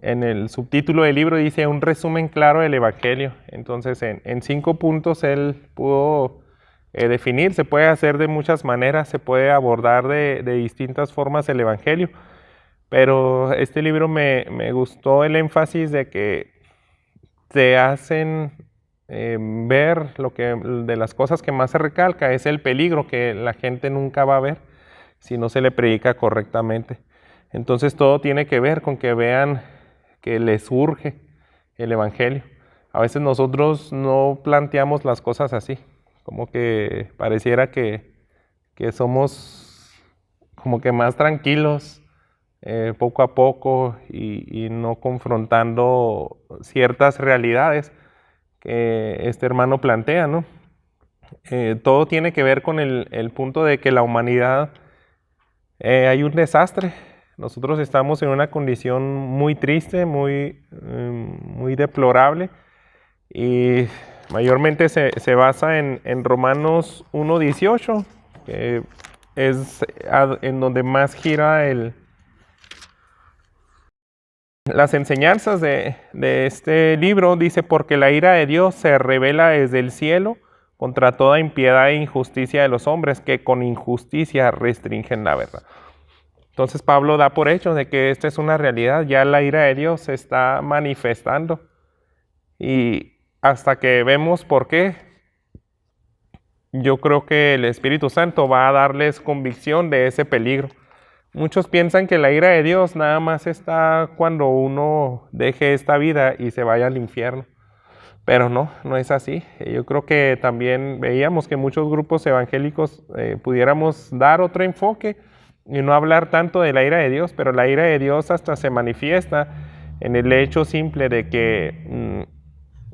En el subtítulo del libro dice un resumen claro del Evangelio. Entonces, en 5 puntos él pudo definir, se puede hacer de muchas maneras, se puede abordar de distintas formas el Evangelio. Pero este libro me gustó el énfasis de que te hacen ver de las cosas que más se recalca es el peligro que la gente nunca va a ver si no se le predica correctamente. Entonces todo tiene que ver con que vean que les urge el Evangelio. A veces nosotros no planteamos las cosas así, como que pareciera que somos como que más tranquilos poco a poco y no confrontando ciertas realidades que este hermano plantea, ¿no? Todo tiene que ver con el punto de que la humanidad hay un desastre. Nosotros estamos en una condición muy triste, muy deplorable y mayormente se basa en Romanos 1:18, que es en donde más gira las enseñanzas de este libro. Dice, porque la ira de Dios se revela desde el cielo contra toda impiedad e injusticia de los hombres que con injusticia restringen la verdad. Entonces Pablo da por hecho de que esta es una realidad, ya la ira de Dios se está manifestando y hasta que vemos por qué, yo creo que el Espíritu Santo va a darles convicción de ese peligro. Muchos piensan que la ira de Dios nada más está cuando uno deje esta vida y se vaya al infierno. Pero no es así. Yo creo que también veíamos que muchos grupos evangélicos pudiéramos dar otro enfoque y no hablar tanto de la ira de Dios, pero la ira de Dios hasta se manifiesta en el hecho simple de que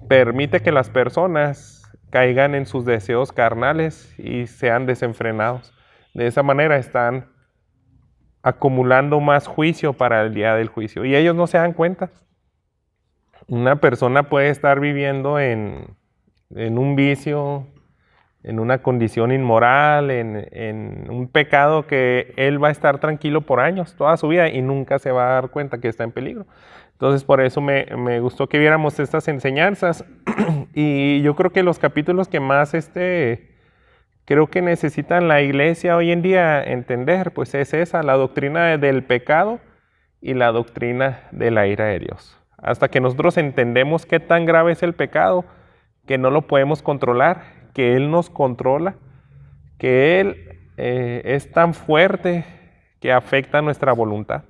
permite que las personas caigan en sus deseos carnales y sean desenfrenados. De esa manera están acumulando más juicio para el día del juicio. Y ellos no se dan cuenta. Una persona puede estar viviendo en un vicio, en una condición inmoral, en un pecado que él va a estar tranquilo por años, toda su vida, y nunca se va a dar cuenta que está en peligro. Entonces, por eso me gustó que viéramos estas enseñanzas. Y yo creo que los capítulos que más creo que necesitan la iglesia hoy en día entender, pues es esa, la doctrina del pecado y la doctrina de la ira de Dios. Hasta que nosotros entendemos qué tan grave es el pecado, que no lo podemos controlar, que Él nos controla, que Él es tan fuerte que afecta nuestra voluntad.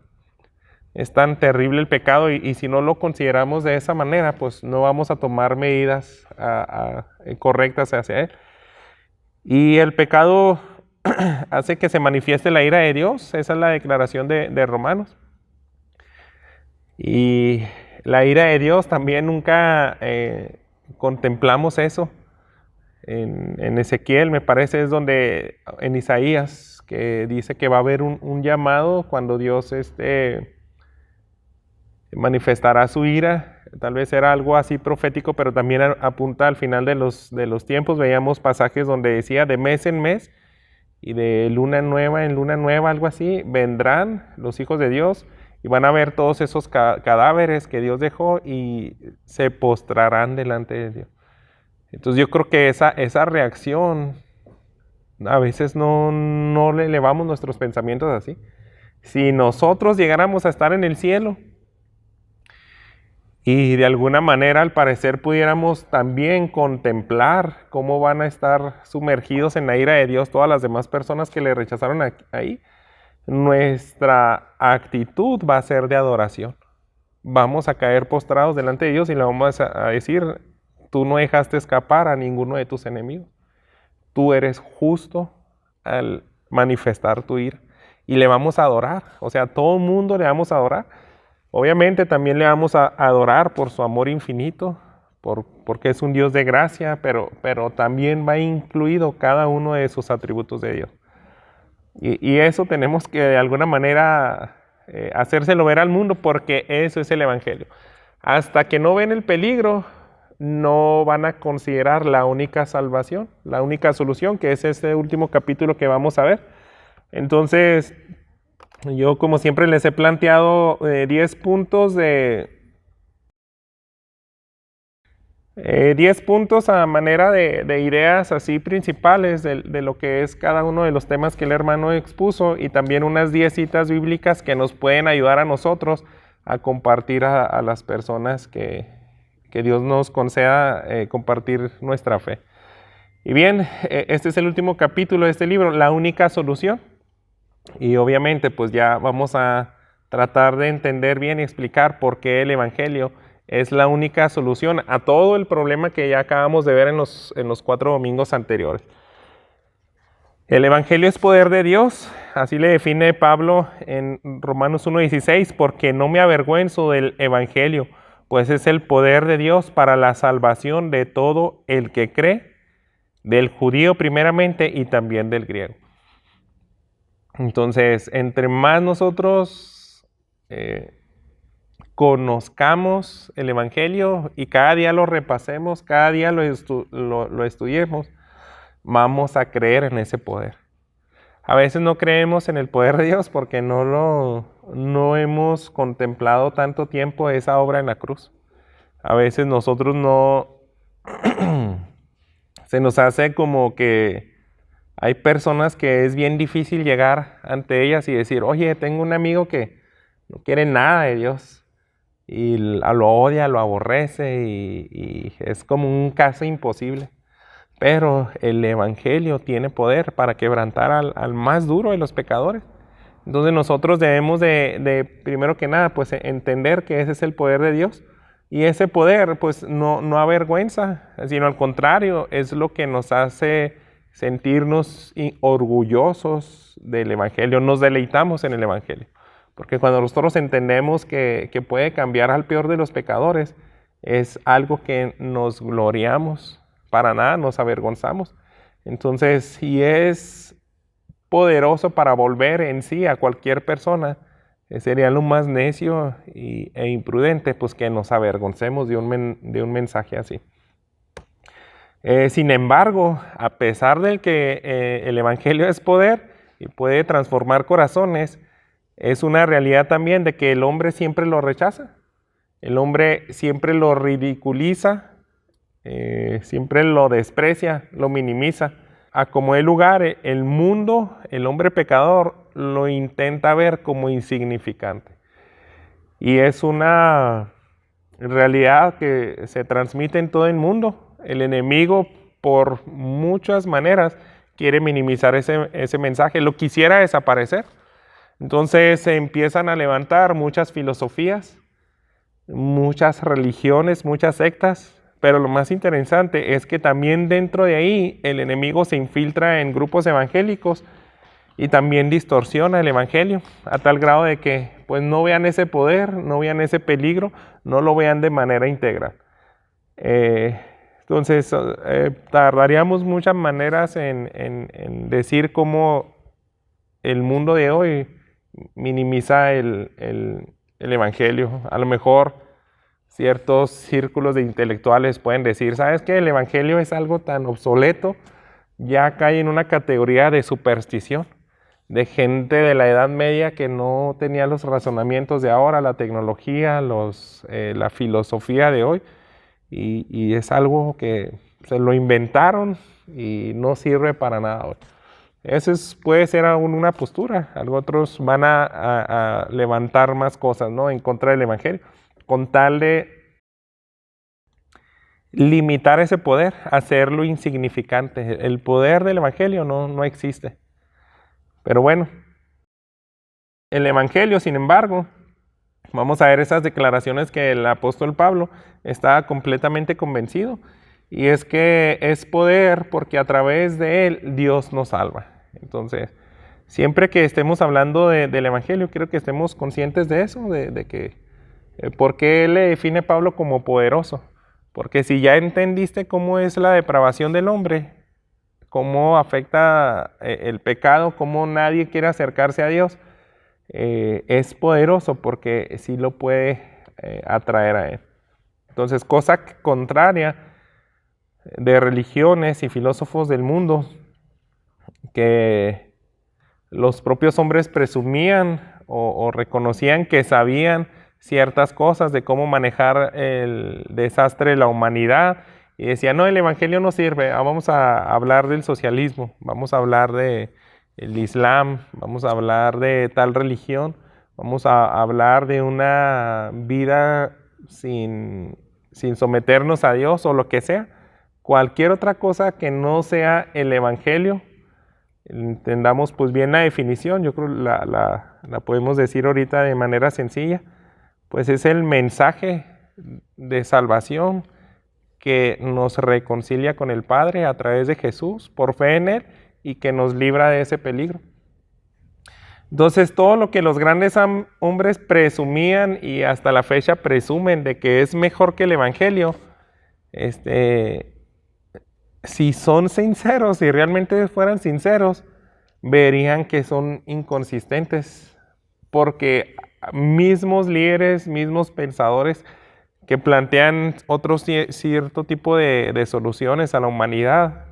Es tan terrible el pecado y si no lo consideramos de esa manera, pues no vamos a tomar medidas correctas hacia Él. Y el pecado hace que se manifieste la ira de Dios. Esa es la declaración de Romanos. Y la ira de Dios también nunca contemplamos eso. En Ezequiel, me parece, es donde, en Isaías, que dice que va a haber un llamado cuando Dios manifestará su ira. Tal vez era algo así profético, pero también apunta al final de los tiempos. Veíamos pasajes donde decía de mes en mes y de luna nueva en luna nueva, algo así, vendrán los hijos de Dios y van a ver todos esos cadáveres que Dios dejó y se postrarán delante de Dios. Entonces yo creo que esa reacción, a veces no le elevamos nuestros pensamientos así. Si nosotros llegáramos a estar en el cielo, y de alguna manera, al parecer, pudiéramos también contemplar cómo van a estar sumergidos en la ira de Dios todas las demás personas que le rechazaron ahí. Nuestra actitud va a ser de adoración. Vamos a caer postrados delante de Dios y le vamos a decir, tú no dejaste escapar a ninguno de tus enemigos. Tú eres justo al manifestar tu ira. Y le vamos a adorar. O sea, a todo el mundo le vamos a adorar. Obviamente también le vamos a adorar por su amor infinito, porque es un Dios de gracia, pero también va incluido cada uno de sus atributos de Dios. Y eso tenemos que de alguna manera hacérselo ver al mundo, porque eso es el Evangelio. Hasta que no ven el peligro, no van a considerar la única salvación, la única solución, que es este último capítulo que vamos a ver. Entonces, Yo, como siempre, les he planteado 10 puntos 10 puntos a manera de ideas así principales de lo que es cada uno de los temas que el hermano expuso, y también unas 10 citas bíblicas que nos pueden ayudar a nosotros a compartir a las personas que Dios nos conceda compartir nuestra fe. Y bien, este es el último capítulo de este libro, La única solución. Y obviamente pues ya vamos a tratar de entender bien y explicar por qué el Evangelio es la única solución a todo el problema que ya acabamos de ver en los 4 domingos anteriores. El Evangelio es poder de Dios, así le define Pablo en Romanos 1:16, porque no me avergüenzo del Evangelio, pues es el poder de Dios para la salvación de todo el que cree, del judío primeramente y también del griego. Entonces, entre más nosotros conozcamos el Evangelio y cada día lo repasemos, cada día lo estudiemos, vamos a creer en ese poder. A veces no creemos en el poder de Dios porque no hemos contemplado tanto tiempo esa obra en la cruz. A veces nosotros se nos hace como que hay personas que es bien difícil llegar ante ellas y decir, oye, tengo un amigo que no quiere nada de Dios y lo odia, lo aborrece y es como un caso imposible. Pero el Evangelio tiene poder para quebrantar al más duro de los pecadores. Entonces nosotros debemos de primero que nada, pues entender que ese es el poder de Dios. Y ese poder, pues no avergüenza, sino al contrario, es lo que nos hace sentirnos orgullosos del Evangelio. Nos deleitamos en el Evangelio. Porque cuando nosotros entendemos que puede cambiar al peor de los pecadores, es algo que nos gloriamos, para nada nos avergonzamos. Entonces, si es poderoso para volver en sí a cualquier persona, sería lo más necio e imprudente, pues que nos avergoncemos de un mensaje así. Sin embargo, a pesar de que el Evangelio es poder y puede transformar corazones, es una realidad también de que el hombre siempre lo rechaza. El hombre siempre lo ridiculiza, siempre lo desprecia, lo minimiza. A como el lugar, el mundo, el hombre pecador, lo intenta ver como insignificante. Y es una realidad que se transmite en todo el mundo. El enemigo, por muchas maneras, quiere minimizar ese mensaje, lo quisiera desaparecer. Entonces se empiezan a levantar muchas filosofías, muchas religiones, muchas sectas, pero lo más interesante es que también dentro de ahí el enemigo se infiltra en grupos evangélicos y también distorsiona el evangelio a tal grado de que pues no vean ese poder, no vean ese peligro, no lo vean de manera integral. Entonces tardaríamos muchas maneras en decir cómo el mundo de hoy minimiza el evangelio. A lo mejor ciertos círculos de intelectuales pueden decir, ¿sabes qué? El evangelio es algo tan obsoleto, ya cae en una categoría de superstición, de gente de la Edad Media que no tenía los razonamientos de ahora, la tecnología, la filosofía de hoy, y es algo que se lo inventaron y no sirve para nada hoy. Esa puede ser aún una postura. Otros van a levantar más cosas, ¿no?, en contra del evangelio, con tal de limitar ese poder, hacerlo insignificante. El poder del evangelio no existe. Pero bueno, el evangelio, sin embargo, vamos a ver esas declaraciones que el apóstol Pablo está completamente convencido. Y es que es poder porque a través de él Dios nos salva. Entonces, siempre que estemos hablando del evangelio, quiero que estemos conscientes de eso, de que ¿por qué le define Pablo como poderoso? Porque si ya entendiste cómo es la depravación del hombre, cómo afecta el pecado, cómo nadie quiere acercarse a Dios, es poderoso porque sí lo puede atraer a él. Entonces, cosa contraria de religiones y filósofos del mundo que Los propios hombres presumían o reconocían que sabían ciertas cosas de cómo manejar el desastre de la humanidad y decían, no, el evangelio no sirve, vamos a hablar del socialismo, vamos a hablar de el Islam, vamos a hablar de tal religión, vamos a hablar de una vida sin someternos a Dios o lo que sea. Cualquier otra cosa que no sea el evangelio, entendamos pues bien la definición, yo creo la podemos decir ahorita de manera sencilla, pues es el mensaje de salvación que nos reconcilia con el Padre a través de Jesús, por fe en Él, y que nos libra de ese peligro. Entonces, todo lo que los grandes hombres presumían y hasta la fecha presumen de que es mejor que el Evangelio, si son sinceros, si realmente fueran sinceros, verían que son inconsistentes, porque mismos líderes, mismos pensadores que plantean otro cierto tipo de soluciones a la humanidad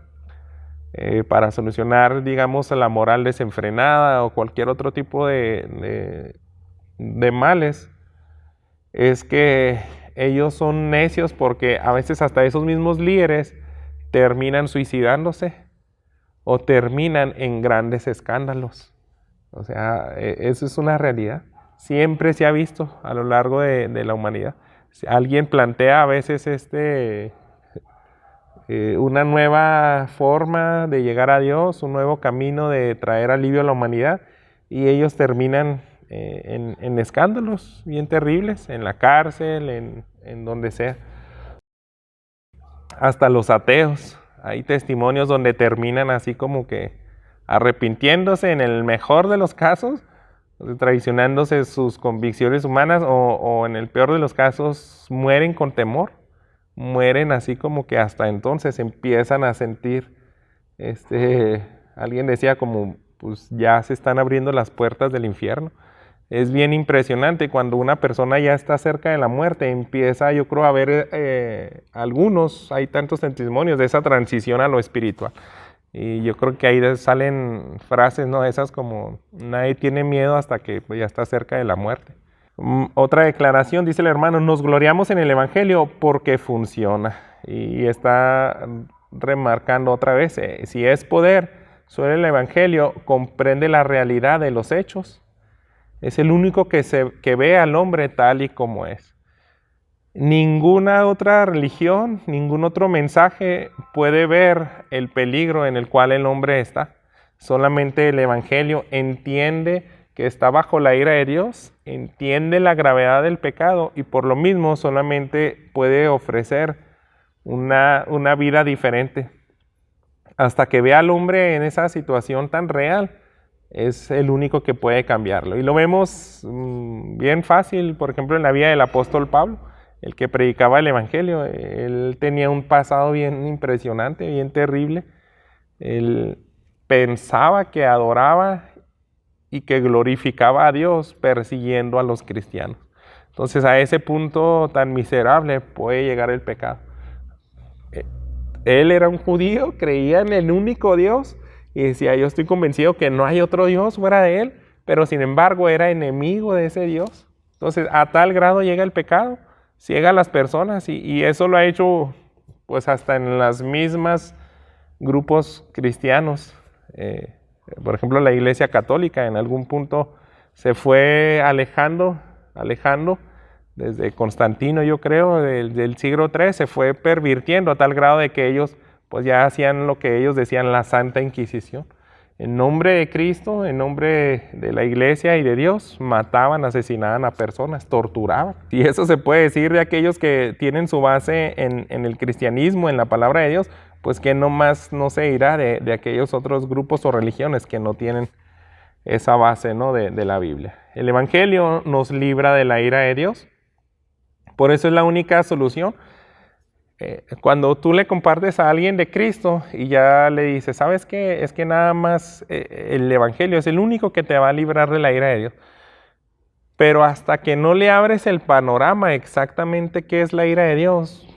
para solucionar, digamos, la moral desenfrenada o cualquier otro tipo de males, es que ellos son necios porque a veces hasta esos mismos líderes terminan suicidándose o terminan en grandes escándalos. O sea, eso es una realidad. Siempre se ha visto a lo largo de la humanidad. Si alguien plantea a veces una nueva forma de llegar a Dios, un nuevo camino de traer alivio a la humanidad, y ellos terminan en escándalos bien terribles, en la cárcel, en donde sea. Hasta los ateos, hay testimonios donde terminan así como que arrepintiéndose en el mejor de los casos, traicionándose sus convicciones humanas o en el peor de los casos mueren con temor, mueren así como que hasta entonces empiezan a sentir, alguien decía como pues ya se están abriendo las puertas del infierno. Es bien impresionante cuando una persona ya está cerca de la muerte, empieza yo creo a ver algunos, hay tantos testimonios de esa transición a lo espiritual. Y yo creo que ahí salen frases, ¿no? Esas como, nadie tiene miedo hasta que pues, ya está cerca de la muerte. Otra declaración, dice el hermano, nos gloriamos en el Evangelio porque funciona. Y está remarcando otra vez, si es poder, solo el Evangelio comprende la realidad de los hechos. Es el único que ve al hombre tal y como es. Ninguna otra religión, ningún otro mensaje puede ver el peligro en el cual el hombre está. Solamente el Evangelio entiende que está bajo la ira de Dios, entiende la gravedad del pecado y por lo mismo solamente puede ofrecer una vida diferente. Hasta que vea al hombre en esa situación tan real, es el único que puede cambiarlo. Y lo vemos bien fácil, por ejemplo, en la vida del apóstol Pablo, el que predicaba el Evangelio. Él tenía un pasado bien impresionante, bien terrible. Él pensaba que adoraba y que glorificaba a Dios persiguiendo a los cristianos. Entonces a ese punto tan miserable puede llegar el pecado. Él era un judío, creía en el único Dios y decía, yo estoy convencido que no hay otro Dios fuera de él, pero sin embargo era enemigo de ese Dios. Entonces a tal grado llega el pecado, ciega a las personas y eso lo ha hecho pues hasta en las mismas grupos cristianos. Por ejemplo, la Iglesia Católica en algún punto se fue alejando desde Constantino, yo creo, del siglo III, se fue pervirtiendo a tal grado de que ellos pues ya hacían lo que ellos decían la Santa Inquisición. En nombre de Cristo, en nombre de la Iglesia y de Dios, mataban, asesinaban a personas, torturaban. Y eso se puede decir de aquellos que tienen su base en el cristianismo, en la palabra de Dios, pues que no más no se irá de aquellos otros grupos o religiones que no tienen esa base, ¿no? de la Biblia. El Evangelio nos libra de la ira de Dios. Por eso es la única solución. Cuando tú le compartes a alguien de Cristo y ya le dices, ¿sabes qué? Es que nada más el Evangelio es el único que te va a librar de la ira de Dios. Pero hasta que no le abres el panorama exactamente qué es la ira de Dios,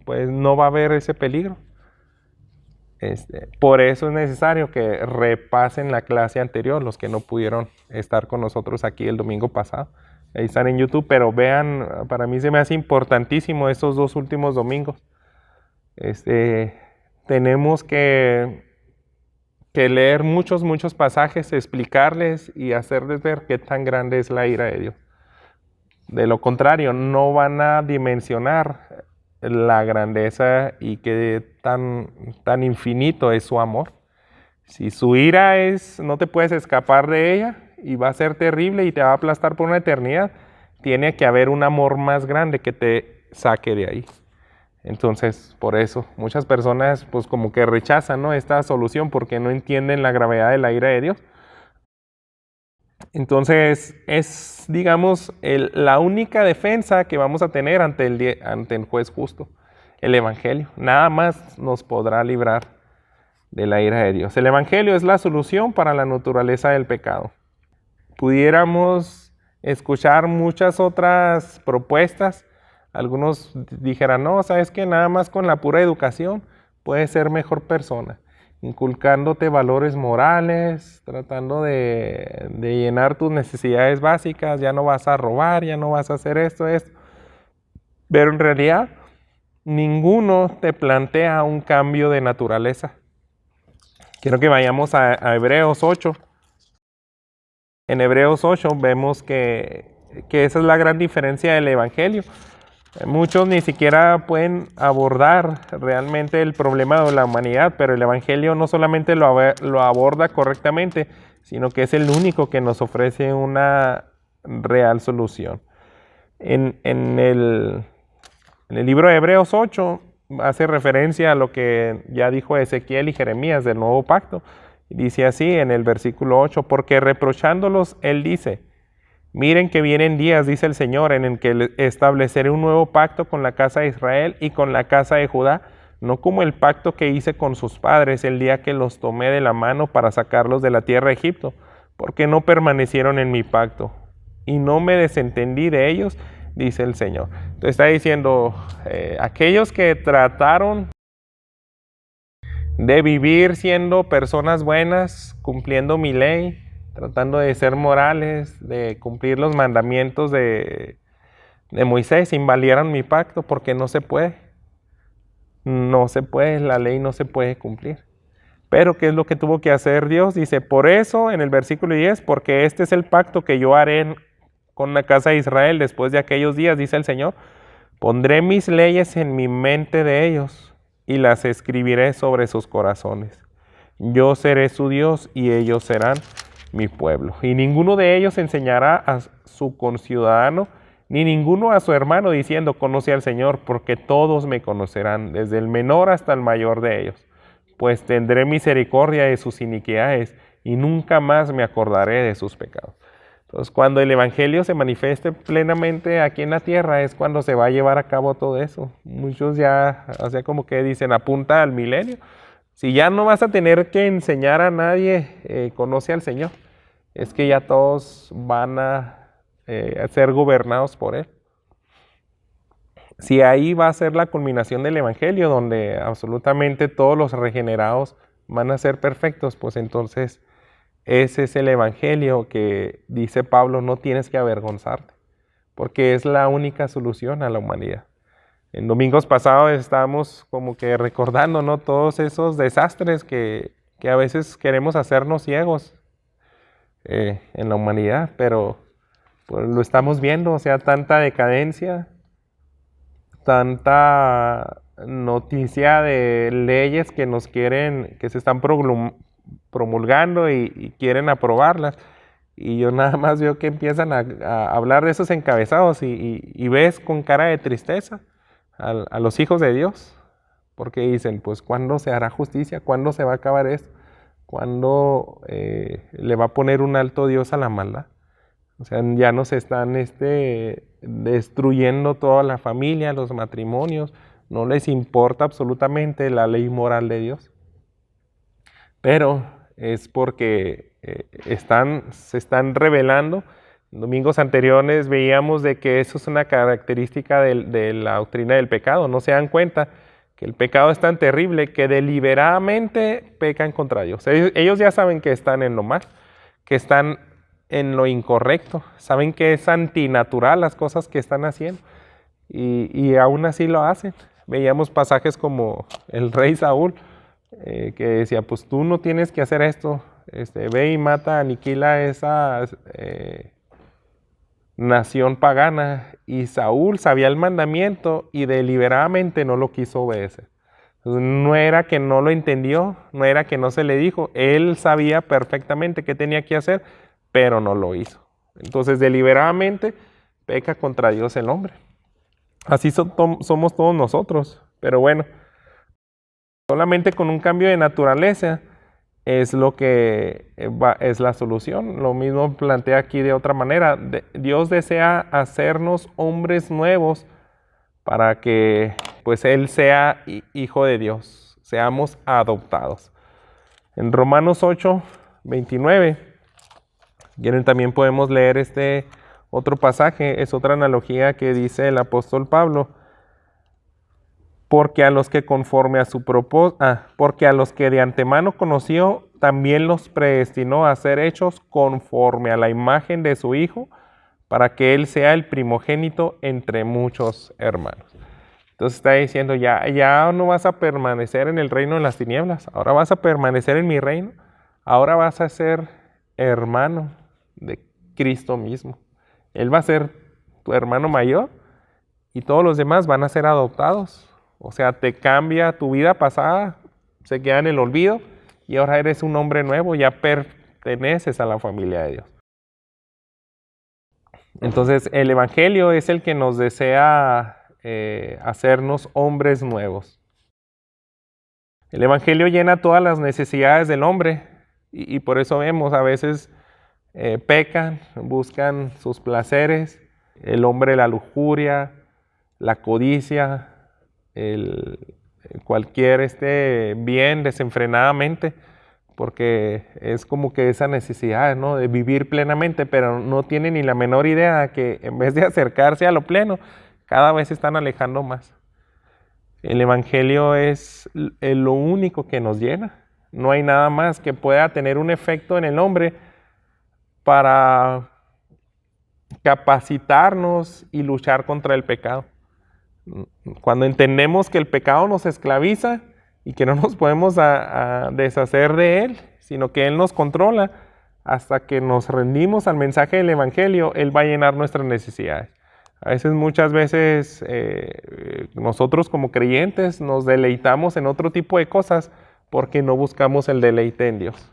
pues no va a haber ese peligro. Por eso es necesario que repasen la clase anterior, los que no pudieron estar con nosotros aquí el domingo pasado. Ahí están en YouTube, pero vean, para mí se me hace importantísimo estos 2 últimos domingos. Tenemos que leer muchos pasajes, explicarles y hacerles ver qué tan grande es la ira de Dios. De lo contrario, no van a dimensionar la grandeza y qué tan infinito es su amor. Si su ira no te puedes escapar de ella y va a ser terrible y te va a aplastar por una eternidad, tiene que haber un amor más grande que te saque de ahí. Entonces, por eso, muchas personas pues como que rechazan, ¿no?, esta solución porque no entienden la gravedad de la ira de Dios. Entonces, es, digamos, la única defensa que vamos a tener ante el juez justo, el Evangelio. Nada más nos podrá librar de la ira de Dios. El Evangelio es la solución para la naturaleza del pecado. Pudiéramos escuchar muchas otras propuestas. Algunos dijeran, no, sabes que nada más con la pura educación puedes ser mejor persona, inculcándote valores morales, tratando de llenar tus necesidades básicas, ya no vas a robar, ya no vas a hacer esto. Pero en realidad, ninguno te plantea un cambio de naturaleza. Quiero que vayamos a Hebreos 8. En Hebreos 8 vemos que esa es la gran diferencia del Evangelio. Muchos ni siquiera pueden abordar realmente el problema de la humanidad, pero el Evangelio no solamente lo aborda correctamente, sino que es el único que nos ofrece una real solución. En el libro de Hebreos 8 hace referencia a lo que ya dijo Ezequiel y Jeremías del nuevo pacto. Dice así en el versículo 8, porque reprochándolos él dice, miren que vienen días, dice el Señor, en el que estableceré un nuevo pacto con la casa de Israel y con la casa de Judá, no como el pacto que hice con sus padres el día que los tomé de la mano para sacarlos de la tierra de Egipto, porque no permanecieron en mi pacto y no me desentendí de ellos, dice el Señor. Entonces está diciendo, aquellos que trataron de vivir siendo personas buenas, cumpliendo mi ley, tratando de ser morales, de cumplir los mandamientos de Moisés, invalidaron mi pacto porque no se puede. No se puede, la ley no se puede cumplir. Pero ¿qué es lo que tuvo que hacer Dios? Dice, por eso en el versículo 10, porque este es el pacto que yo haré con la casa de Israel después de aquellos días, dice el Señor, pondré mis leyes en mi mente de ellos y las escribiré sobre sus corazones. Yo seré su Dios y ellos serán mi pueblo. Y ninguno de ellos enseñará a su conciudadano, ni ninguno a su hermano, diciendo, conoce al Señor, porque todos me conocerán, desde el menor hasta el mayor de ellos. Pues tendré misericordia de sus iniquidades, y nunca más me acordaré de sus pecados. Entonces, cuando el Evangelio se manifieste plenamente aquí en la tierra, es cuando se va a llevar a cabo todo eso. Muchos ya, o sea, como que dicen, apunta al milenio. Si ya no vas a tener que enseñar a nadie, conoce al Señor, es que ya todos van a ser gobernados por Él. Si ahí va a ser la culminación del Evangelio, donde absolutamente todos los regenerados van a ser perfectos, pues entonces ese es el Evangelio que dice Pablo, no tienes que avergonzarte, porque es la única solución a la humanidad. En domingos pasados estábamos como que recordando, ¿no?, todos esos desastres que a veces queremos hacernos ciegos en la humanidad, pero pues, lo estamos viendo, o sea, tanta decadencia, tanta noticia de leyes que nos quieren, que se están promulgando y quieren aprobarlas. Y yo nada más veo que empiezan a hablar de esos encabezados y ves con cara de tristeza a los hijos de Dios, porque dicen, pues, ¿cuándo se hará justicia? ¿Cuándo se va a acabar esto? ¿Cuándo le va a poner un alto Dios a la maldad? O sea, ya nos están destruyendo toda la familia, los matrimonios, no les importa absolutamente la ley moral de Dios. Pero es porque se están rebelando. En domingos anteriores veíamos de que eso es una característica de la doctrina del pecado. No se dan cuenta que el pecado es tan terrible que deliberadamente pecan contra Dios. Ellos ya saben que están en lo mal, que están en lo incorrecto, saben que es antinatural las cosas que están haciendo y aún así lo hacen. Veíamos pasajes como el rey Saúl, que decía, pues tú no tienes que hacer esto, ve y mata, aniquila esa nación pagana, y Saúl sabía el mandamiento y deliberadamente no lo quiso obedecer. No era que no lo entendió, no era que no se le dijo, él sabía perfectamente qué tenía que hacer, pero no lo hizo. Entonces deliberadamente peca contra Dios el hombre. Así somos todos nosotros, pero bueno, solamente con un cambio de naturaleza es lo que es la solución. Lo mismo plantea aquí de otra manera. Dios desea hacernos hombres nuevos para que pues Él sea hijo de Dios, seamos adoptados. En Romanos 8, 29, también podemos leer este otro pasaje, es otra analogía que dice el apóstol Pablo. Porque a los que conforme a su propósito, porque a los que de antemano conoció, también los predestinó a ser hechos conforme a la imagen de su Hijo, para que Él sea el primogénito entre muchos hermanos. Entonces está diciendo, ya no vas a permanecer en el reino de las tinieblas, ahora vas a permanecer en mi reino, ahora vas a ser hermano de Cristo mismo. Él va a ser tu hermano mayor y todos los demás van a ser adoptados. O sea, te cambia tu vida pasada, se queda en el olvido y ahora eres un hombre nuevo, ya perteneces a la familia de Dios. Entonces, el Evangelio es el que nos desea hacernos hombres nuevos. El Evangelio llena todas las necesidades del hombre y por eso vemos a veces pecan, buscan sus placeres, el hombre la lujuria, la codicia, cualquier bien desenfrenadamente, porque es como que esa necesidad, ¿no?, de vivir plenamente, pero no tiene ni la menor idea que en vez de acercarse a lo pleno, cada vez se están alejando más. El Evangelio es lo único que nos llena. No hay nada más que pueda tener un efecto en el hombre para capacitarnos y luchar contra el pecado. Cuando entendemos que el pecado nos esclaviza y que no nos podemos deshacer de él, sino que Él nos controla, hasta que nos rendimos al mensaje del Evangelio, Él va a llenar nuestras necesidades. Muchas veces nosotros como creyentes nos deleitamos en otro tipo de cosas porque no buscamos el deleite en Dios.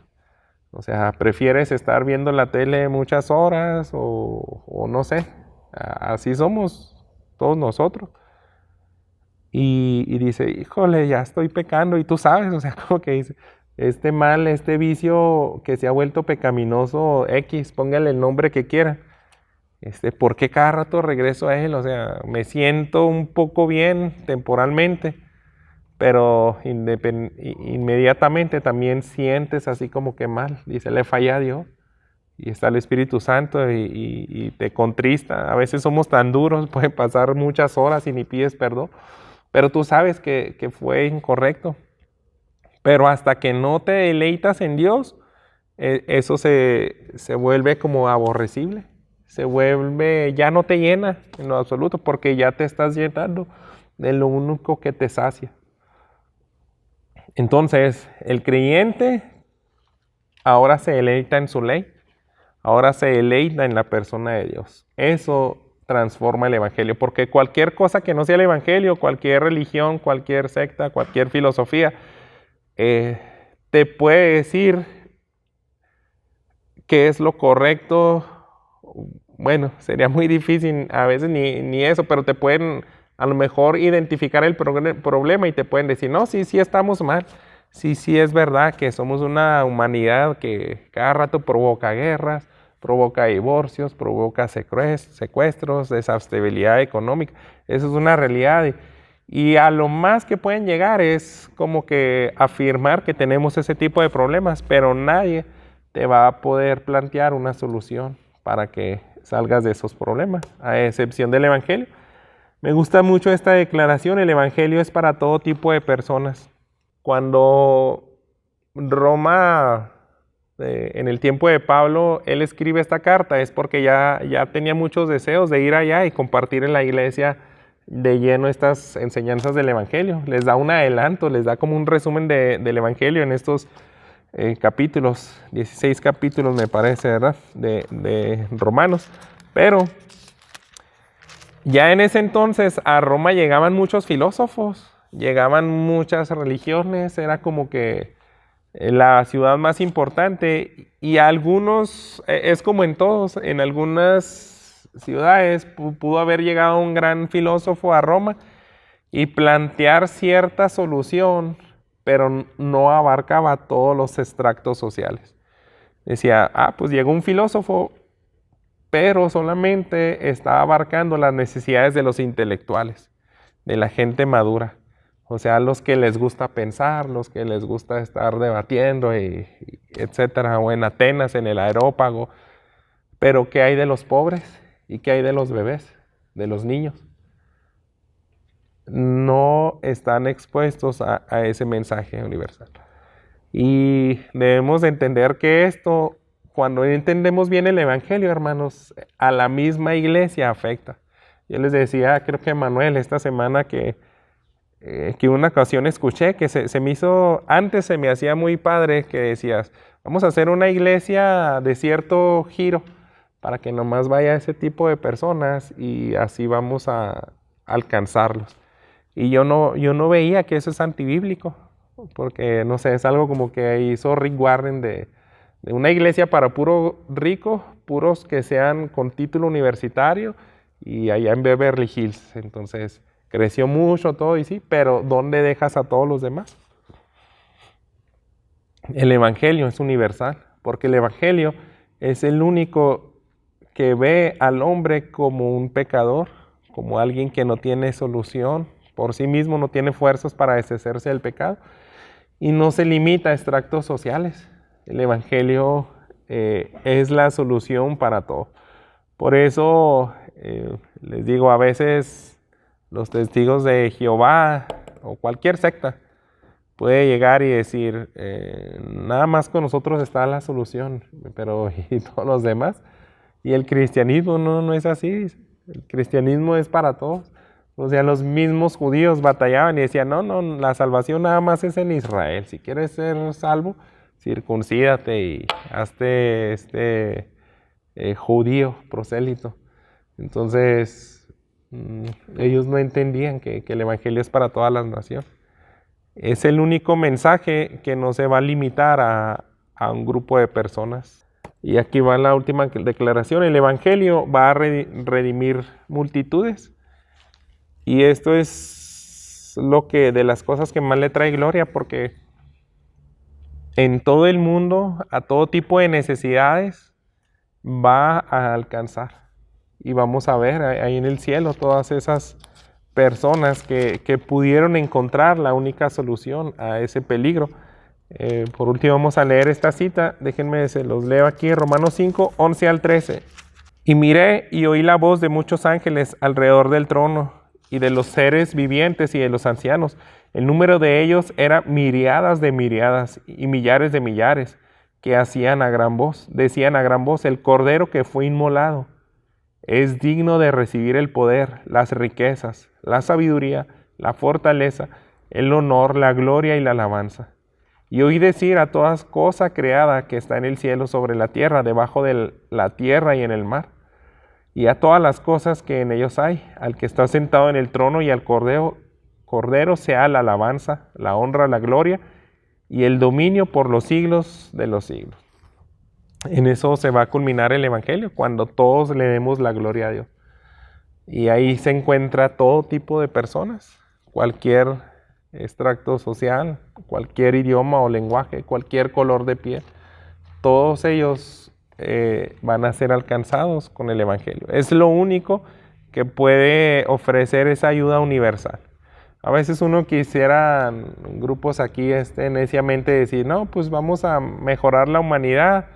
O sea, prefieres estar viendo la tele muchas horas o no sé, así somos todos nosotros. Y dice, híjole, ya estoy pecando, y tú sabes, o sea, como que dice, este mal, este vicio que se ha vuelto pecaminoso X, póngale el nombre que quiera, ¿por qué cada rato regreso a él? O sea, me siento un poco bien temporalmente, pero inmediatamente también sientes así como que mal, dice, le falla a Dios, y está el Espíritu Santo y te contrista. A veces somos tan duros, pueden pasar muchas horas y ni pides perdón, pero tú sabes que fue incorrecto. Pero hasta que no te deleitas en Dios, eso se vuelve como aborrecible. Ya no te llena en lo absoluto, porque ya te estás llenando de lo único que te sacia. Entonces, el creyente ahora se deleita en su ley, ahora se deleita en la persona de Dios. Eso transforma el Evangelio, porque cualquier cosa que no sea el Evangelio, cualquier religión, cualquier secta, cualquier filosofía, te puede decir qué es lo correcto. Bueno, sería muy difícil a veces ni eso, pero te pueden a lo mejor identificar el problema y te pueden decir, no, sí estamos mal, sí es verdad que somos una humanidad que cada rato provoca guerras, provoca divorcios, provoca secuestros, desestabilidad económica. Eso es una realidad. Y a lo más que pueden llegar es como que afirmar que tenemos ese tipo de problemas, pero nadie te va a poder plantear una solución para que salgas de esos problemas, a excepción del Evangelio. Me gusta mucho esta declaración, el Evangelio es para todo tipo de personas. Cuando Roma, en el tiempo de Pablo, él escribe esta carta, es porque ya tenía muchos deseos de ir allá y compartir en la iglesia de lleno estas enseñanzas del Evangelio. Les da un adelanto, les da como un resumen del Evangelio en estos capítulos, 16 capítulos me parece, ¿verdad? De Romanos. Pero ya en ese entonces a Roma llegaban muchos filósofos, llegaban muchas religiones, era como que la ciudad más importante, y algunos, es como en todos, en algunas ciudades pudo haber llegado un gran filósofo a Roma y plantear cierta solución, pero no abarcaba todos los extractos sociales. Decía, pues llegó un filósofo, pero solamente está abarcando las necesidades de los intelectuales, de la gente madura. O sea, los que les gusta pensar, los que les gusta estar debatiendo, y etcétera, o en Atenas, en el Areópago. Pero ¿qué hay de los pobres? ¿Y qué hay de los bebés? ¿De los niños? No están expuestos a ese mensaje universal. Y debemos entender que esto, cuando entendemos bien el Evangelio, hermanos, a la misma iglesia afecta. Yo les decía, creo que Manuel, esta semana que una ocasión escuché que se me hizo, antes se me hacía muy padre que decías, vamos a hacer una iglesia de cierto giro para que nomás vaya ese tipo de personas y así vamos a alcanzarlos. Y yo no veía que eso es antibíblico, porque no sé, es algo como que hizo Rick Warren de una iglesia para puro rico, puros que sean con título universitario, y allá en Beverly Hills. Entonces creció mucho todo y sí, pero ¿dónde dejas a todos los demás? El Evangelio es universal, porque el Evangelio es el único que ve al hombre como un pecador, como alguien que no tiene solución por sí mismo, no tiene fuerzas para deshacerse del pecado, y no se limita a extractos sociales. El Evangelio es la solución para todo. Por eso les digo, a veces los testigos de Jehová o cualquier secta puede llegar y decir, nada más con nosotros está la solución, pero ¿y todos los demás? Y el cristianismo no es así. El cristianismo es para todos. O sea, los mismos judíos batallaban y decían, no, la salvación nada más es en Israel. Si quieres ser salvo, circuncídate y hazte judío, prosélito. Entonces, ellos no entendían que el Evangelio es para todas las naciones. Es el único mensaje que no se va a limitar a un grupo de personas. Y aquí va la última declaración. El Evangelio va a redimir multitudes. Y esto es de las cosas que más le trae gloria, porque en todo el mundo, a todo tipo de necesidades, va a alcanzar. Y vamos a ver ahí en el cielo todas esas personas que pudieron encontrar la única solución a ese peligro. Por último vamos a leer esta cita, déjenme, se los leo aquí, Romanos 5, 11 al 13. Y miré y oí la voz de muchos ángeles alrededor del trono, y de los seres vivientes y de los ancianos. El número de ellos era miriadas de miriadas y millares de millares, que decían a gran voz, el Cordero que fue inmolado es digno de recibir el poder, las riquezas, la sabiduría, la fortaleza, el honor, la gloria y la alabanza. Y oí decir a toda cosa creada que está en el cielo, sobre la tierra, debajo de la tierra y en el mar, y a todas las cosas que en ellos hay, al que está sentado en el trono y al Cordero sea la alabanza, la honra, la gloria y el dominio por los siglos de los siglos. En eso se va a culminar el Evangelio, cuando todos le demos la gloria a Dios. Y ahí se encuentra todo tipo de personas, cualquier extracto social, cualquier idioma o lenguaje, cualquier color de piel. Todos ellos van a ser alcanzados con el Evangelio. Es lo único que puede ofrecer esa ayuda universal. A veces uno quisiera, grupos aquí neciamente decir, no, pues vamos a mejorar la humanidad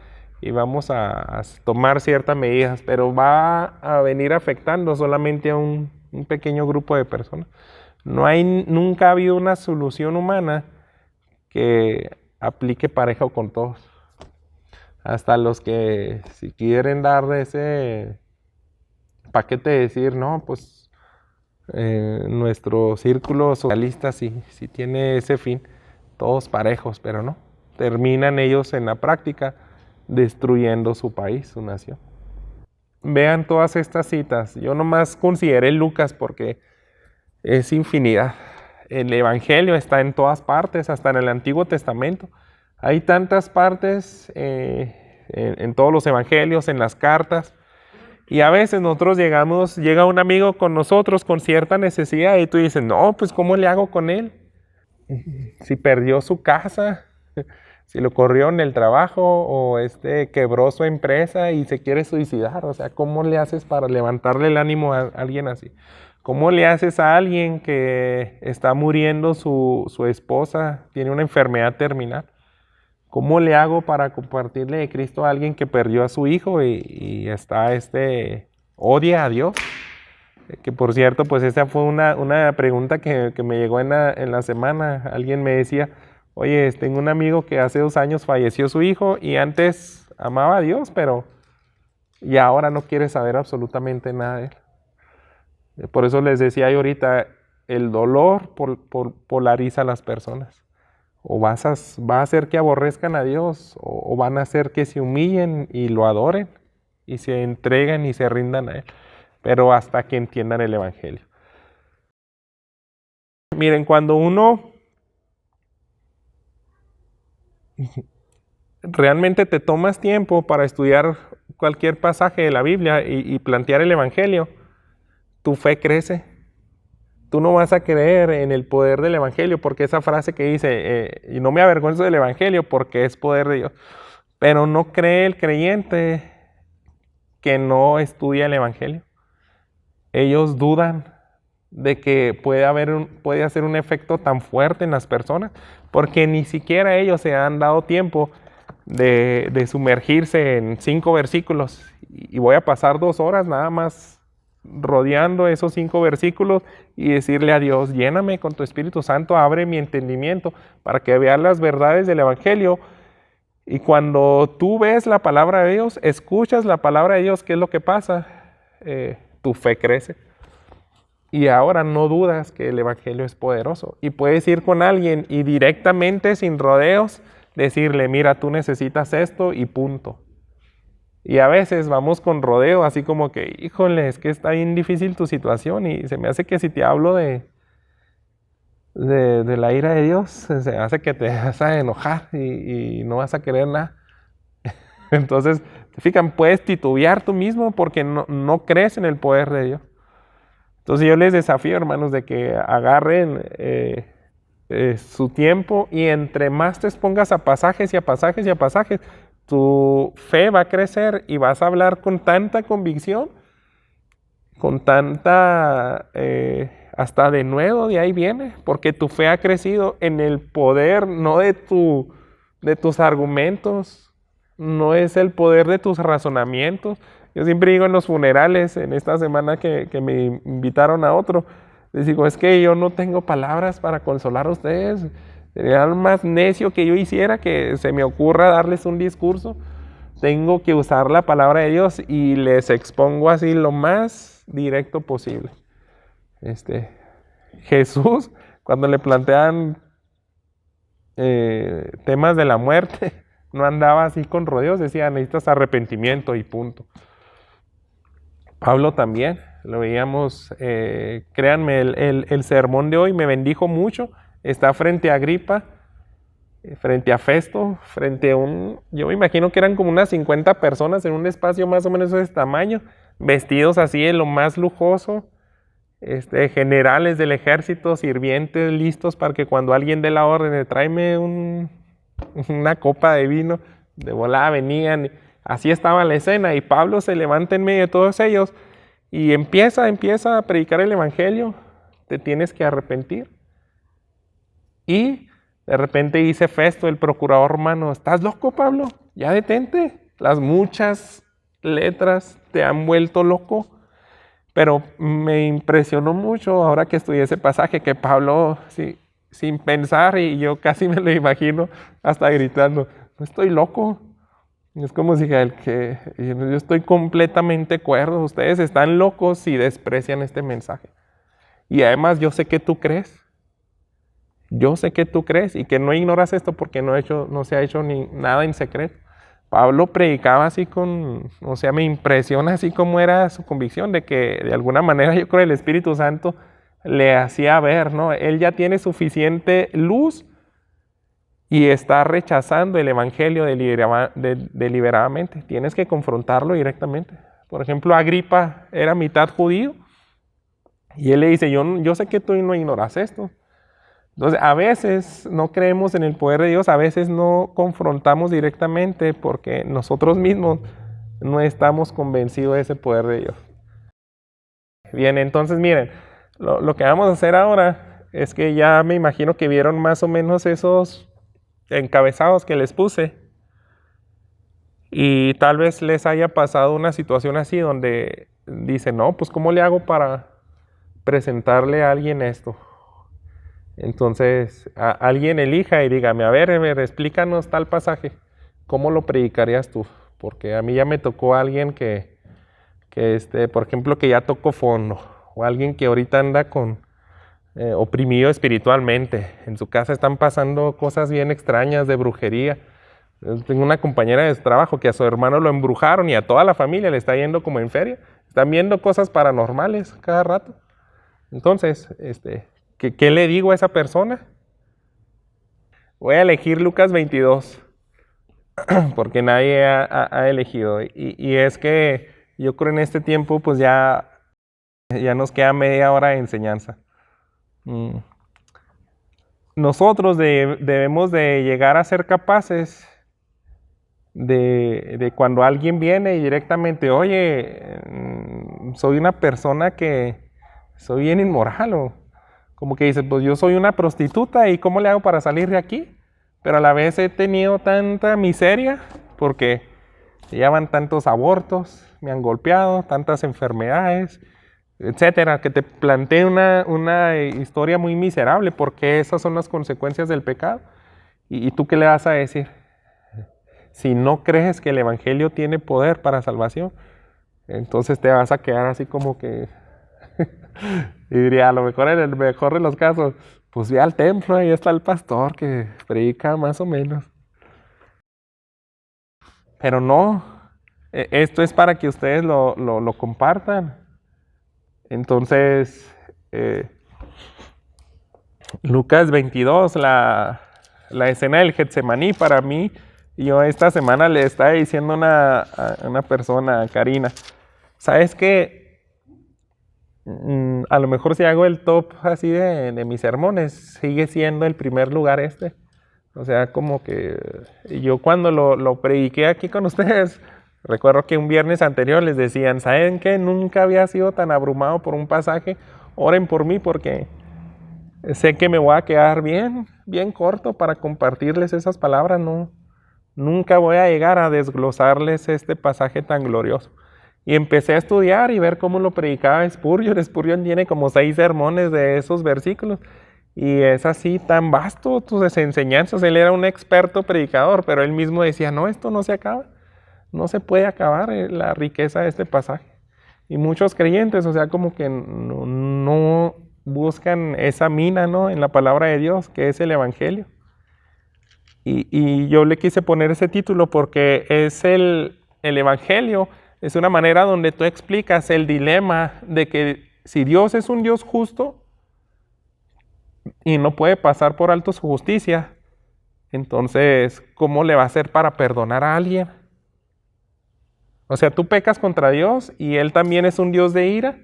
y vamos a tomar ciertas medidas, pero va a venir afectando solamente a un un pequeño grupo de personas. Nunca ha habido una solución humana que aplique parejo con todos. Hasta los que si quieren dar ese paquete de decir, no, pues nuestro círculo socialista sí tiene ese fin, todos parejos, pero no. Terminan ellos en la práctica destruyendo su país, su nación. Vean todas estas citas. Yo nomás consideré Lucas porque es infinidad. El Evangelio está en todas partes, hasta en el Antiguo Testamento. Hay tantas partes en todos los evangelios, en las cartas. Y a veces llega un amigo con nosotros con cierta necesidad y tú dices, no, pues ¿cómo le hago con él? Si perdió su casa, si lo corrió en el trabajo o quebró su empresa y se quiere suicidar. O sea, ¿cómo le haces para levantarle el ánimo a alguien así? ¿Cómo le haces a alguien que está muriendo su esposa, tiene una enfermedad terminal? ¿Cómo le hago para compartirle de Cristo a alguien que perdió a su hijo y está odia a Dios? Que por cierto, pues esa fue una pregunta que me llegó en la semana. Alguien me decía, oye, tengo un amigo que hace 2 años falleció su hijo y antes amaba a Dios, pero y ahora no quiere saber absolutamente nada de él. Por eso les decía yo ahorita, el dolor polariza a las personas. O va a hacer que aborrezcan a Dios, o van a hacer que se humillen y lo adoren, y se entreguen y se rindan a Él. Pero hasta que entiendan el Evangelio. Miren, cuando uno realmente te tomas tiempo para estudiar cualquier pasaje de la Biblia y plantear el Evangelio, tu fe crece. Tú no vas a creer en el poder del Evangelio, porque esa frase que dice, y no me avergüenzo del Evangelio porque es poder de Dios, pero no cree el creyente que no estudia el Evangelio. Ellos dudan de que puede hacer un efecto tan fuerte en las personas, porque ni siquiera ellos se han dado tiempo de sumergirse en 5 versículos, y voy a pasar 2 horas nada más rodeando esos 5 versículos y decirle a Dios, lléname con tu Espíritu Santo, abre mi entendimiento para que vea las verdades del Evangelio. Y cuando tú ves la palabra de Dios, escuchas la palabra de Dios, ¿qué es lo que pasa? Tu fe crece. Y ahora no dudas que el Evangelio es poderoso. Y puedes ir con alguien y directamente, sin rodeos, decirle, mira, tú necesitas esto y punto. Y a veces vamos con rodeo, así como que, híjole, es que está bien difícil tu situación y se me hace que si te hablo de la ira de Dios, se me hace que te vas a enojar y no vas a querer nada. Entonces, fíjate, puedes titubear tú mismo porque no crees en el poder de Dios. Entonces yo les desafío, hermanos, de que agarren su tiempo y entre más te expongas a pasajes y a pasajes y a pasajes, tu fe va a crecer y vas a hablar con tanta convicción, con tanta, hasta de nuevo de ahí viene, porque tu fe ha crecido en el poder, no de tus argumentos, no es el poder de tus razonamientos. Yo siempre digo en los funerales, en esta semana que me invitaron a otro, les digo, es que yo no tengo palabras para consolar a ustedes. Sería lo más necio que yo hiciera que se me ocurra darles un discurso. Tengo que usar la palabra de Dios y les expongo así lo más directo posible. Jesús, cuando le plantean temas de la muerte, no andaba así con rodeos, decía, necesitas arrepentimiento y punto. Pablo también, lo veíamos, créanme, el sermón de hoy me bendijo mucho. Está frente a Agripa, frente a Festo, frente a yo me imagino que eran como unas 50 personas en un espacio más o menos de ese tamaño, vestidos así de lo más lujoso, generales del ejército, sirvientes listos para que cuando alguien dé la orden de tráeme una copa de vino, de volada venían. Así estaba la escena y Pablo se levanta en medio de todos ellos y empieza a predicar el Evangelio. Te tienes que arrepentir. Y de repente dice Festo, el procurador romano, ¿estás loco, Pablo? Ya detente. Las muchas letras te han vuelto loco. Pero me impresionó mucho ahora que estudié ese pasaje que Pablo, sí, sin pensar, y yo casi me lo imagino hasta gritando, no estoy loco. Es como si el que yo estoy completamente cuerdo, ustedes están locos si desprecian este mensaje. Y además yo sé que tú crees. Yo sé que tú crees y que no ignoras esto porque no se ha hecho nada en secreto. Pablo predicaba así o sea, me impresiona así como era su convicción de que de alguna manera yo creo el Espíritu Santo le hacía ver, ¿no? Él ya tiene suficiente luz y está rechazando el Evangelio deliberadamente. Tienes que confrontarlo directamente. Por ejemplo, Agripa era mitad judío y él le dice, yo sé que tú no ignoras esto. Entonces, a veces no creemos en el poder de Dios, a veces no confrontamos directamente porque nosotros mismos no estamos convencidos de ese poder de Dios. Bien, entonces miren, lo que vamos a hacer ahora es que ya me imagino que vieron más o menos esos encabezados que les puse y tal vez les haya pasado una situación así donde dicen, no, pues ¿cómo le hago para presentarle a alguien esto? Entonces, alguien elija y dígame, a ver, explícanos tal pasaje. ¿Cómo lo predicarías tú? Porque a mí ya me tocó alguien que por ejemplo, que ya tocó fondo. O alguien que ahorita anda oprimido espiritualmente. En su casa están pasando cosas bien extrañas de brujería. Yo tengo una compañera de trabajo que a su hermano lo embrujaron y a toda la familia le está yendo como en feria. Están viendo cosas paranormales cada rato. Entonces, ¿qué le digo a esa persona? Voy a elegir Lucas 22, porque nadie ha elegido. Y es que yo creo en este tiempo, pues ya nos queda media hora de enseñanza. Nosotros debemos de llegar a ser capaces de cuando alguien viene y directamente, oye, soy una persona que soy bien inmoral, o como que dice, pues yo soy una prostituta y ¿cómo le hago para salir de aquí? Pero a la vez he tenido tanta miseria porque ya van tantos abortos, me han golpeado, tantas enfermedades, etcétera, que te plantee una historia muy miserable porque esas son las consecuencias del pecado. ¿Y tú qué le vas a decir? Si no crees que el Evangelio tiene poder para salvación, entonces te vas a quedar así como que y diría, a lo mejor en el mejor de los casos, pues ve al templo, ahí está el pastor que predica más o menos. Pero no, esto es para que ustedes lo compartan. Entonces, Lucas 22, la escena del Getsemaní, para mí, yo esta semana le estaba diciendo a una persona, a Karina, ¿sabes qué? A lo mejor si hago el top así de mis sermones, sigue siendo el primer lugar este. O sea, como que yo cuando lo prediqué aquí con ustedes, recuerdo que un viernes anterior les decían, ¿saben qué? Nunca había sido tan abrumado por un pasaje. Oren por mí porque sé que me voy a quedar bien corto para compartirles esas palabras. No, nunca voy a llegar a desglosarles este pasaje tan glorioso. Y empecé a estudiar y ver cómo lo predicaba Spurgeon. Spurgeon tiene como 6 sermones de esos versículos. Y es así tan vasto tus enseñanzas. Él era un experto predicador, pero él mismo decía, no, esto no se acaba. No se puede acabar la riqueza de este pasaje. Y muchos creyentes, o sea, como que no buscan esa mina, ¿no? En la palabra de Dios, que es el Evangelio. Y yo le quise poner ese título porque es el Evangelio. Es una manera donde tú explicas el dilema de que si Dios es un Dios justo y no puede pasar por alto su justicia, entonces, ¿cómo le va a hacer para perdonar a alguien? O sea, tú pecas contra Dios y Él también es un Dios de ira,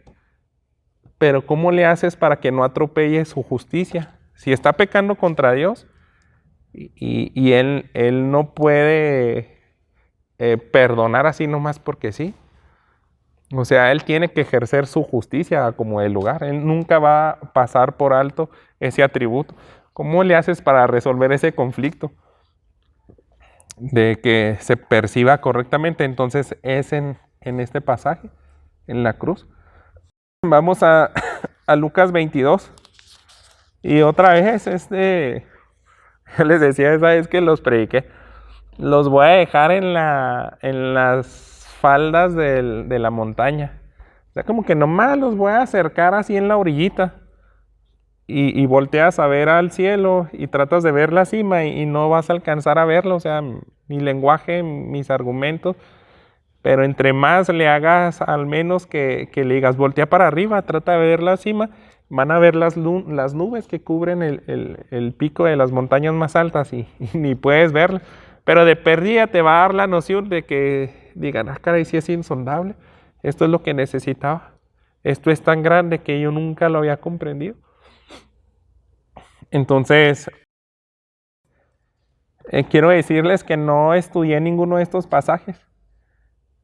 pero ¿cómo le haces para que no atropelle su justicia? Si está pecando contra Dios y él no puede perdonar así nomás porque sí. O sea, Él tiene que ejercer su justicia como el lugar. Él nunca va a pasar por alto ese atributo. ¿Cómo le haces para resolver ese conflicto? De que se perciba correctamente. Entonces es en este pasaje, en la cruz. Vamos a Lucas 22. Y otra vez, yo les decía esa vez que los prediqué, los voy a dejar en las faldas de la montaña. O sea, como que nomás los voy a acercar así en la orillita. Y volteas a ver al cielo y tratas de ver la cima y no vas a alcanzar a verlo. O sea, mi lenguaje, mis argumentos. Pero entre más le hagas, al menos que le digas, voltea para arriba, trata de ver la cima, van a ver las nubes que cubren el pico de las montañas más altas y ni puedes verla. Pero de perdida te va a dar la noción de que digan, ah, caray, sí es insondable. Esto es lo que necesitaba. Esto es tan grande que yo nunca lo había comprendido. Entonces, quiero decirles que no estudié ninguno de estos pasajes.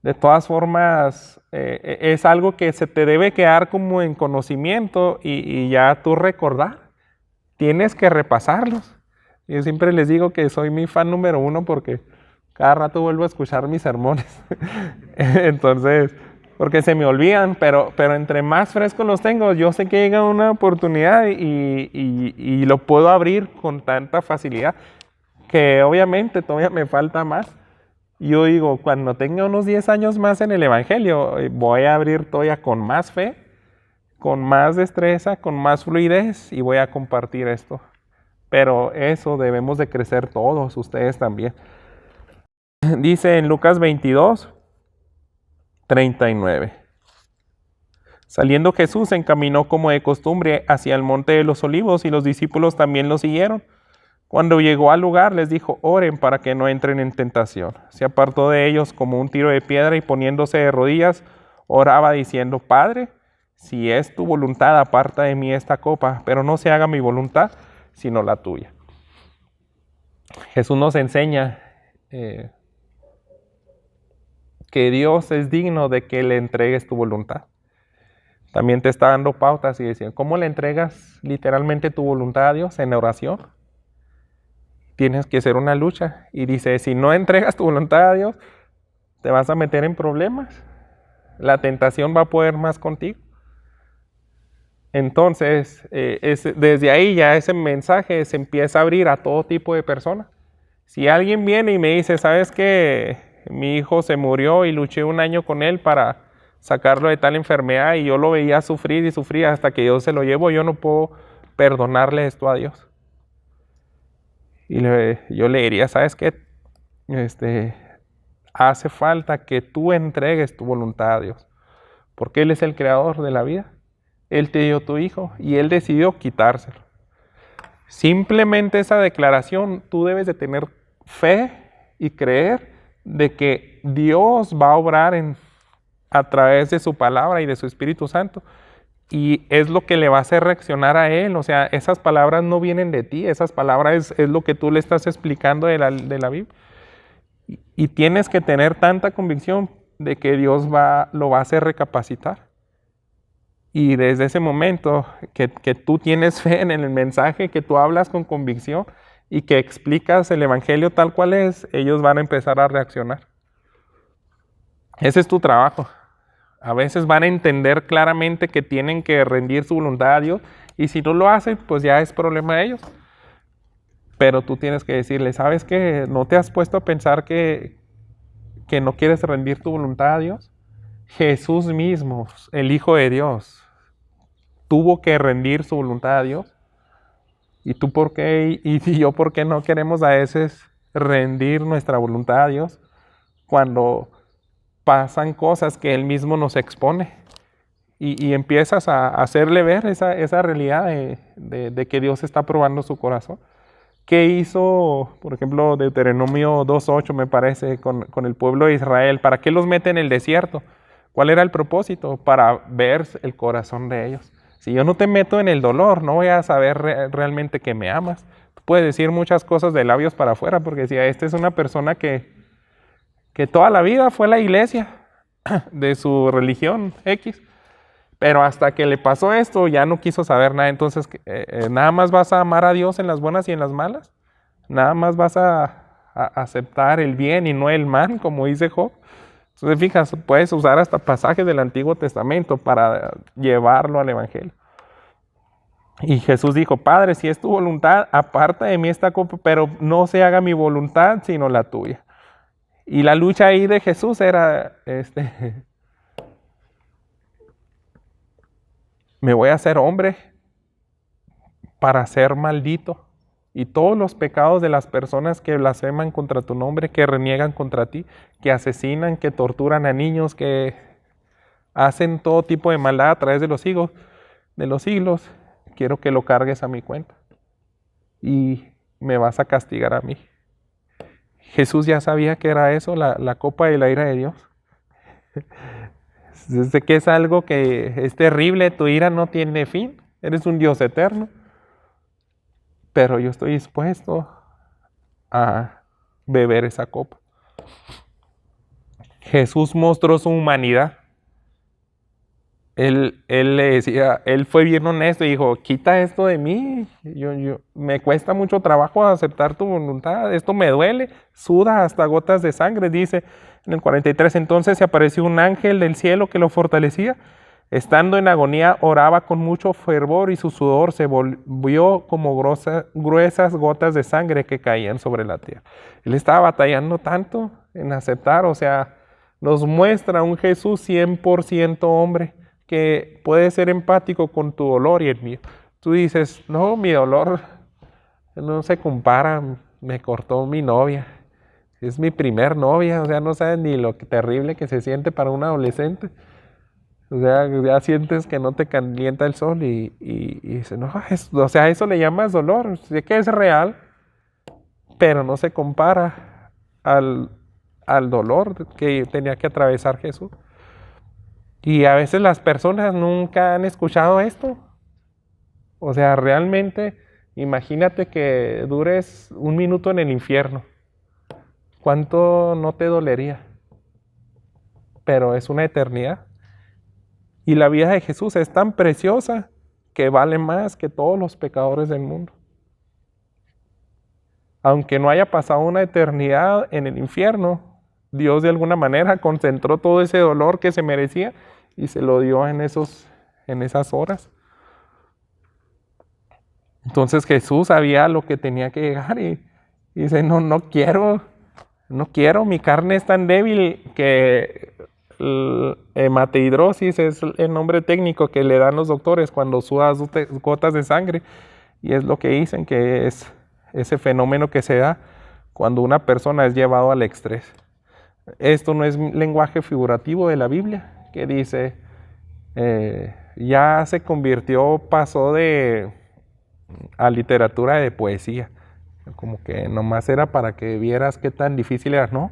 De todas formas, es algo que se te debe quedar como en conocimiento y ya tú recordar. Tienes que repasarlos. Yo siempre les digo que soy mi fan número 1 porque cada rato vuelvo a escuchar mis sermones. Entonces, porque se me olvidan, pero entre más frescos los tengo, yo sé que llega una oportunidad y lo puedo abrir con tanta facilidad, que obviamente todavía me falta más. Yo digo, cuando tenga unos 10 años más en el Evangelio, voy a abrir todavía con más fe, con más destreza, con más fluidez y voy a compartir esto. Pero eso debemos de crecer todos, ustedes también. Dice en Lucas 22, 39. Saliendo Jesús se encaminó como de costumbre hacia el monte de los olivos y los discípulos también lo siguieron. Cuando llegó al lugar les dijo, oren para que no entren en tentación. Se apartó de ellos como un tiro de piedra y poniéndose de rodillas, oraba diciendo, Padre, si es tu voluntad, aparta de mí esta copa, pero no se haga mi voluntad, sino la tuya. Jesús nos enseña que Dios es digno de que le entregues tu voluntad. También te está dando pautas y decía, ¿cómo le entregas literalmente tu voluntad a Dios? En oración. Tienes que hacer una lucha. Y dice, si no entregas tu voluntad a Dios, te vas a meter en problemas. La tentación va a poder más contigo. Entonces, desde ahí ya ese mensaje se empieza a abrir a todo tipo de personas. Si alguien viene y me dice, ¿sabes qué? Mi hijo se murió y luché 1 año con él para sacarlo de tal enfermedad y yo lo veía sufrir y sufrir hasta que Dios se lo llevó, yo no puedo perdonarle esto a Dios. Y yo le diría, ¿sabes qué? Hace falta que tú entregues tu voluntad a Dios, porque Él es el creador de la vida. Él te dio tu hijo y Él decidió quitárselo. Simplemente esa declaración, tú debes de tener fe y creer de que Dios va a obrar a través de su palabra y de su Espíritu Santo. Y es lo que le va a hacer reaccionar a Él. O sea, esas palabras no vienen de ti, esas palabras es lo que tú le estás explicando de la Biblia. Y tienes que tener tanta convicción de que Dios lo va a hacer recapacitar. Y desde ese momento que tú tienes fe en el mensaje, que tú hablas con convicción y que explicas el Evangelio tal cual es, ellos van a empezar a reaccionar. Ese es tu trabajo. A veces van a entender claramente que tienen que rendir su voluntad a Dios y si no lo hacen, pues ya es problema de ellos. Pero tú tienes que decirle, ¿sabes qué? ¿No te has puesto a pensar que no quieres rendir tu voluntad a Dios? Jesús mismo, el Hijo de Dios, tuvo que rendir su voluntad a Dios. ¿Y tú por qué? ¿Y yo por qué no queremos a veces rendir nuestra voluntad a Dios cuando pasan cosas que Él mismo nos expone? Y empiezas a hacerle ver esa realidad de que Dios está probando su corazón. ¿Qué hizo, por ejemplo, Deuteronomio 2:8 me parece, con el pueblo de Israel? ¿Para qué los mete en el desierto? ¿Cuál era el propósito? Para ver el corazón de ellos. Si yo no te meto en el dolor, no voy a saber realmente que me amas. Tú puedes decir muchas cosas de labios para afuera, porque si esta es una persona que toda la vida fue a la iglesia de su religión X, pero hasta que le pasó esto ya no quiso saber nada. Entonces, ¿nada más vas a amar a Dios en las buenas y en las malas? ¿Nada más vas a aceptar el bien y no el mal, como dice Job? Entonces, fijas, puedes usar hasta pasajes del Antiguo Testamento para llevarlo al Evangelio. Y Jesús dijo, Padre, si es tu voluntad, aparta de mí esta copa, pero no se haga mi voluntad, sino la tuya. Y la lucha ahí de Jesús era, me voy a hacer hombre para ser maldito. Y todos los pecados de las personas que blasfeman contra tu nombre, que reniegan contra ti, que asesinan, que torturan a niños, que hacen todo tipo de maldad a través de los siglos, quiero que lo cargues a mi cuenta. Y me vas a castigar a mí. Jesús ya sabía que era eso, la copa de la ira de Dios. Desde que es algo que es terrible, tu ira no tiene fin, eres un Dios eterno. Pero yo estoy dispuesto a beber esa copa. Jesús mostró su humanidad. Él le decía, él fue bien honesto y dijo, quita esto de mí, me cuesta mucho trabajo aceptar tu voluntad, esto me duele, suda hasta gotas de sangre, dice en el 43. Entonces se apareció un ángel del cielo que lo fortalecía. Estando en agonía, oraba con mucho fervor y su sudor se volvió como gruesas gotas de sangre que caían sobre la tierra. Él estaba batallando tanto en aceptar, o sea, nos muestra un Jesús 100% hombre que puede ser empático con tu dolor y el mío. Tú dices, no, mi dolor no se compara, me cortó mi novia, es mi primer novia, o sea, no sabes ni lo terrible que se siente para un adolescente. O sea, ya sientes que no te calienta el sol y dices, no, o sea, eso le llamas dolor. Sé que es real, pero no se compara al dolor que tenía que atravesar Jesús. Y a veces las personas nunca han escuchado esto. O sea, realmente, imagínate que dures un minuto en el infierno. ¿Cuánto no te dolería? Pero es una eternidad. Y la vida de Jesús es tan preciosa que vale más que todos los pecadores del mundo. Aunque no haya pasado una eternidad en el infierno, Dios de alguna manera concentró todo ese dolor que se merecía y se lo dio en esas horas. Entonces Jesús sabía lo que tenía que llegar y dice, no quiero, mi carne es tan débil que hematidrosis es el nombre técnico que le dan los doctores cuando sudas gotas de sangre, y es lo que dicen que es ese fenómeno que se da cuando una persona es llevado al estrés. Esto no es lenguaje figurativo de la Biblia, que dice, ya se pasó a literatura de poesía, como que nomás era para que vieras qué tan difícil era, ¿no?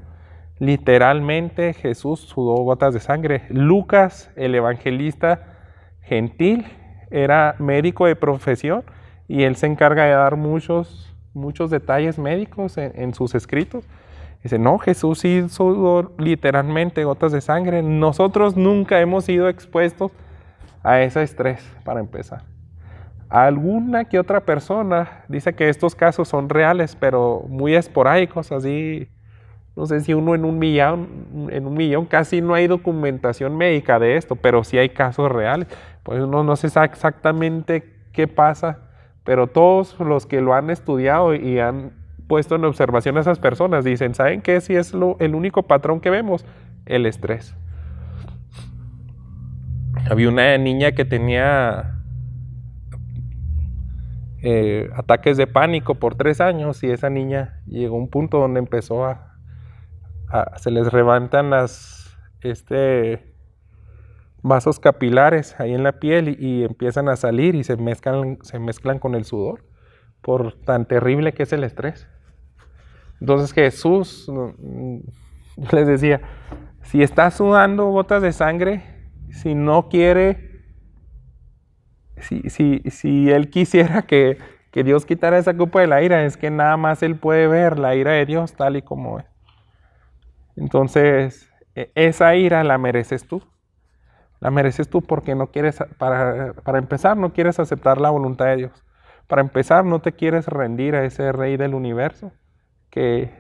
Literalmente Jesús sudó gotas de sangre. Lucas, el evangelista gentil, era médico de profesión y él se encarga de dar muchos detalles médicos en sus escritos. Dice, no, Jesús sí sudó literalmente gotas de sangre. Nosotros nunca hemos sido expuestos a ese estrés, para empezar. Alguna que otra persona dice que estos casos son reales, pero muy esporádicos, así. No sé si uno en un millón, casi no hay documentación médica de esto, pero sí hay casos reales. Pues uno no se sabe exactamente qué pasa, pero todos los que lo han estudiado y han puesto en observación a esas personas dicen, ¿saben qué? Si es el único patrón que vemos, el estrés. Había una niña que tenía ataques de pánico por 3 años y esa niña llegó a un punto donde empezó se les levantan vasos capilares ahí en la piel y empiezan a salir y se mezclan con el sudor por tan terrible que es el estrés. Entonces Jesús, yo les decía, si está sudando gotas de sangre, si no quiere, si Él quisiera que Dios quitara esa copa de la ira, es que nada más Él puede ver la ira de Dios tal y como es. Entonces, esa ira la mereces tú. La mereces tú porque no quieres, para empezar, no quieres aceptar la voluntad de Dios. Para empezar, no te quieres rendir a ese Rey del universo que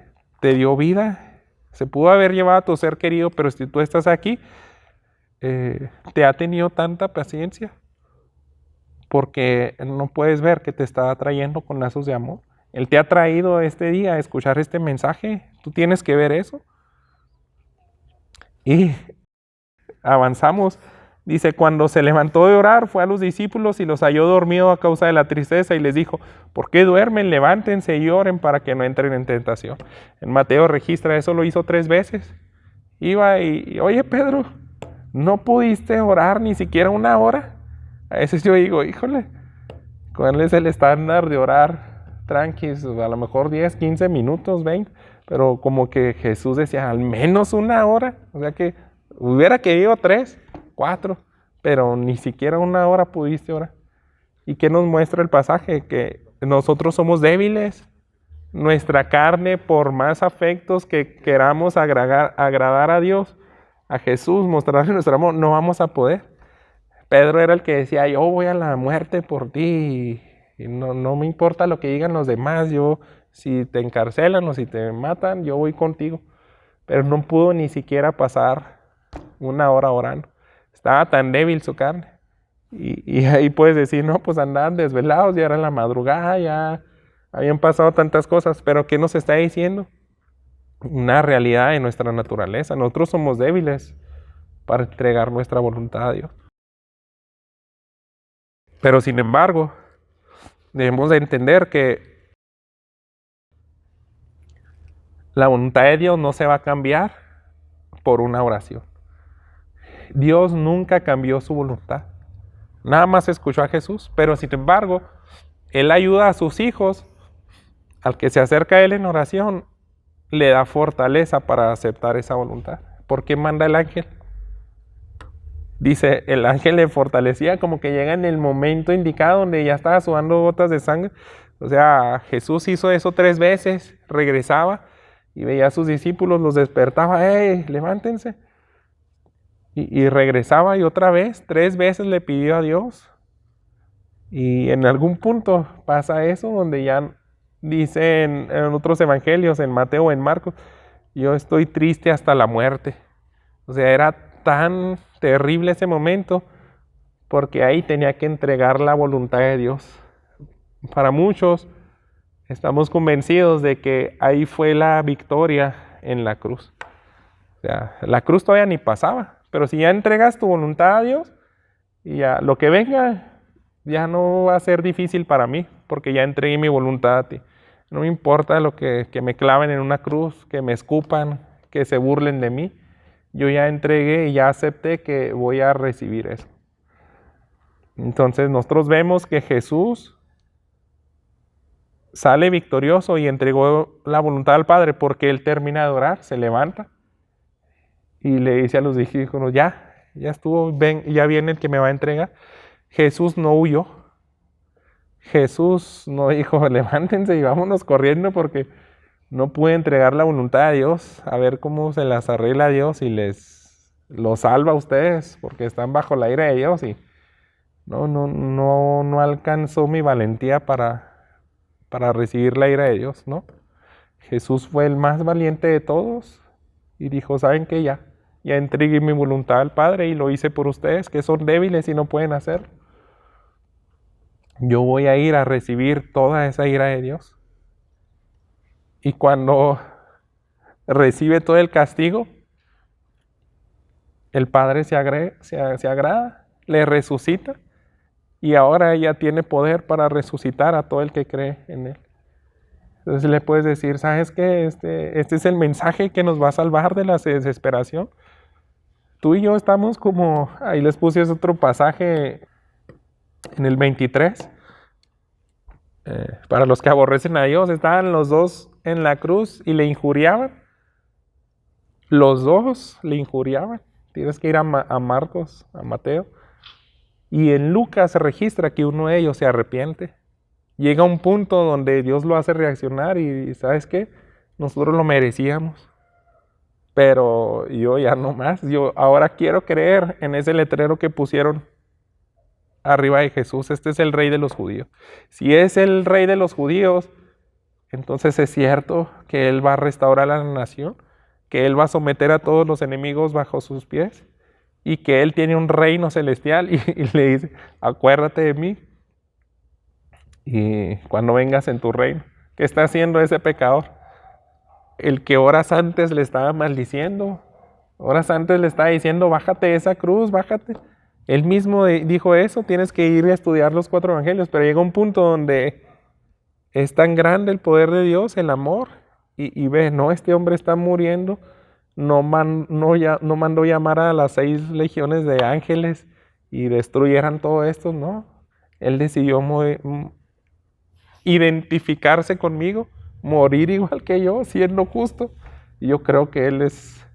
te dio vida, Se pudo haber llevado a tu ser querido, pero si tú estás aquí, te ha tenido tanta paciencia porque no puedes ver que te está atrayendo con lazos de amor. Él te ha traído este día a escuchar este mensaje. Tú tienes que ver eso. Y avanzamos. Dice, cuando se levantó de orar, fue a los discípulos y los halló dormidos a causa de la tristeza y les dijo, ¿por qué duermen? Levántense y oren para que no entren en tentación. En Mateo registra eso, lo hizo 3 veces. Iba y oye Pedro, ¿no pudiste orar ni siquiera 1 hora? A veces yo digo, híjole, ¿cuál es el estándar de orar? Tranquis, a lo mejor 10, 15 minutos, 20, pero como que Jesús decía, al menos 1 hora, o sea que hubiera querido 3, 4, pero ni siquiera 1 hora pudiste orar. ¿Y qué nos muestra el pasaje? Que nosotros somos débiles, nuestra carne, por más afectos que queramos agradar a Dios, a Jesús, mostrarle nuestro amor, no vamos a poder. Pedro era el que decía, yo voy a la muerte por ti, y no me importa lo que digan los demás, yo, si te encarcelan o si te matan, yo voy contigo. Pero no pudo ni siquiera pasar 1 hora orando. Estaba tan débil su carne. Y ahí puedes decir, no, pues andaban desvelados, ya era la madrugada, ya habían pasado tantas cosas. Pero ¿qué nos está diciendo? Una realidad de nuestra naturaleza. Nosotros somos débiles para entregar nuestra voluntad a Dios. Pero sin embargo, debemos de entender que la voluntad de Dios no se va a cambiar por una oración. Dios nunca cambió su voluntad. Nada más escuchó a Jesús, pero sin embargo, Él ayuda a sus hijos, al que se acerca a Él en oración, le da fortaleza para aceptar esa voluntad. ¿Por qué manda el ángel? Dice, el ángel le fortalecía, como que llega en el momento indicado donde ya estaba sudando gotas de sangre. O sea, Jesús hizo eso 3 veces, regresaba y veía a sus discípulos, los despertaba, ¡hey, levántense! Y regresaba y otra vez, 3 veces le pidió a Dios. Y en algún punto pasa eso, donde ya dice en otros evangelios, en Mateo o en Marcos, yo estoy triste hasta la muerte. O sea, era tan terrible ese momento, porque ahí tenía que entregar la voluntad de Dios. Para muchos, estamos convencidos de que ahí fue la victoria en la cruz. O sea, la cruz todavía ni pasaba. Pero si ya entregas tu voluntad a Dios, y ya lo que venga ya no va a ser difícil para mí, porque ya entregué mi voluntad a ti. No me importa lo que me claven en una cruz, que me escupan, que se burlen de mí. Yo ya entregué y ya acepté que voy a recibir eso. Entonces nosotros vemos que Jesús sale victorioso y entregó la voluntad al Padre, porque Él termina de orar, se levanta y le dice a los discípulos, ya estuvo, ven, ya viene el que me va a entregar. Jesús no huyó. Jesús no dijo, levántense y vámonos corriendo porque no pude entregar la voluntad a Dios, a ver cómo se las arregla Dios y los salva a ustedes, porque están bajo la ira de Dios y no alcanzó mi valentía para recibir la ira de Dios, ¿no? Jesús fue el más valiente de todos y dijo, ¿saben qué? Ya entregué mi voluntad al Padre y lo hice por ustedes, que son débiles y no pueden hacerlo. Yo voy a ir a recibir toda esa ira de Dios. Y cuando recibe todo el castigo, el Padre se agrada, le resucita y ahora ya tiene poder para resucitar a todo el que cree en Él. Entonces le puedes decir, ¿sabes qué? Este es el mensaje que nos va a salvar de la desesperación. Tú y yo estamos como, ahí les puse otro pasaje en el 23. Para los que aborrecen a Dios, estaban los dos en la cruz y le injuriaban. Los dos le injuriaban. Tienes que ir a Marcos, a Mateo. Y en Lucas se registra que uno de ellos se arrepiente. Llega un punto donde Dios lo hace reaccionar y ¿sabes qué? Nosotros lo merecíamos. Pero yo ya no más. Yo ahora quiero creer en ese letrero que pusieron arriba de Jesús. Este es el rey de los judíos. Si es el rey de los judíos, entonces es cierto que Él va a restaurar a la nación. que Él va a someter a todos los enemigos bajo sus pies y que Él tiene un reino celestial y le dice, acuérdate de mí y cuando vengas en tu reino. ¿Qué está haciendo ese pecador? El que horas antes le estaba maldiciendo, horas antes le estaba diciendo, bájate de esa cruz, bájate. Él mismo dijo eso, tienes que ir a estudiar los 4 evangelios, pero llega un punto donde es tan grande el poder de Dios, el amor, y ve, no, este hombre está muriendo, no mandó llamar a las 6 legiones de ángeles y destruyeran todo esto, no. Él decidió identificarse conmigo, morir igual que yo, siendo justo. Y yo creo que Él es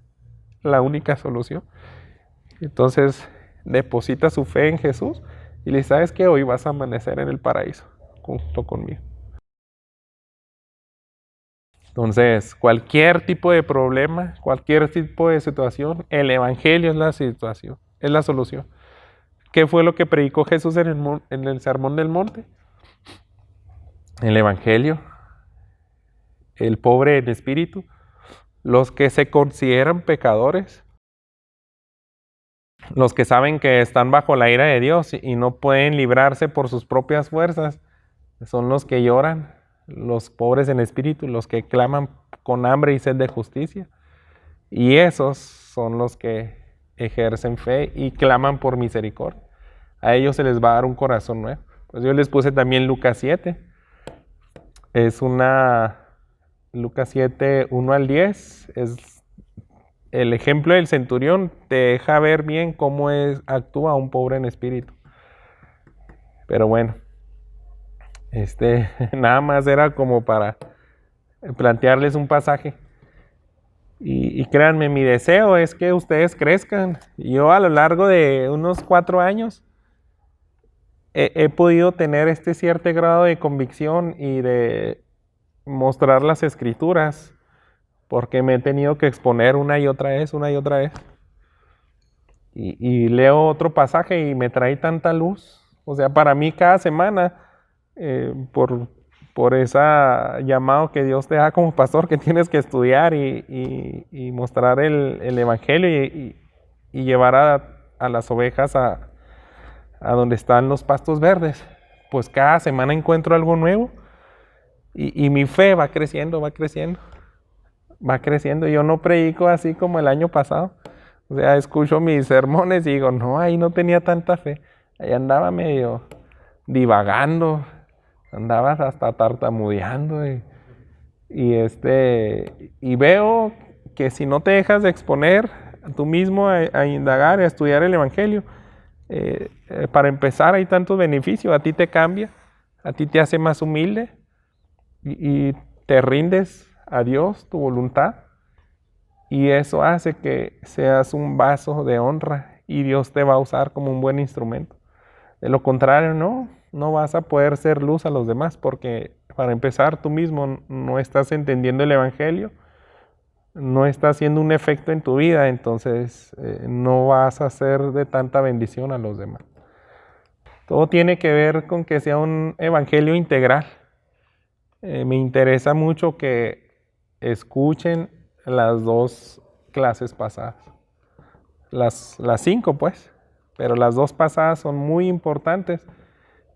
la única solución. Entonces, deposita su fe en Jesús y le dice, ¿sabes qué? Hoy vas a amanecer en el paraíso junto conmigo. Entonces, cualquier tipo de problema, cualquier tipo de situación, el evangelio es la situación, es la solución. ¿Qué fue lo que predicó Jesús en el Sermón del Monte? El evangelio, el pobre en espíritu, los que se consideran pecadores, los que saben que están bajo la ira de Dios y no pueden librarse por sus propias fuerzas, son los que lloran, los pobres en espíritu, los que claman con hambre y sed de justicia. Y esos son los que ejercen fe y claman por misericordia. A ellos se les va a dar un corazón nuevo. Pues yo les puse también Lucas 7. Es Lucas 7, 1 al 10. Es el ejemplo del centurión, te deja ver bien cómo actúa un pobre en espíritu. Pero bueno, nada más era como para plantearles un pasaje. Y créanme, mi deseo es que ustedes crezcan. Yo a lo largo de unos 4 años he podido tener cierto grado de convicción y de mostrar las escrituras, porque me he tenido que exponer una y otra vez. Y leo otro pasaje y me trae tanta luz. O sea, para mí cada semana, por ese llamado que Dios te da como pastor, que tienes que estudiar y mostrar el evangelio y llevar a las ovejas a donde están los pastos verdes, pues cada semana encuentro algo nuevo y mi fe va creciendo. Yo no predico así como el año pasado. O sea, escucho mis sermones y digo, no, ahí no tenía tanta fe. Ahí andaba medio divagando, andaba hasta tartamudeando y veo que si no te dejas de exponer tú mismo a indagar, a estudiar el evangelio, para empezar hay tantos beneficios. A ti te cambia, a ti te hace más humilde y te rindes a Dios, tu voluntad, y eso hace que seas un vaso de honra y Dios te va a usar como un buen instrumento. De lo contrario, no vas a poder ser luz a los demás, porque para empezar tú mismo no estás entendiendo el evangelio, no está haciendo un efecto en tu vida, entonces no vas a ser de tanta bendición a los demás. Todo tiene que ver con que sea un evangelio integral. Me interesa mucho que escuchen las 2 clases pasadas. Las 5 pues, pero las 2 pasadas son muy importantes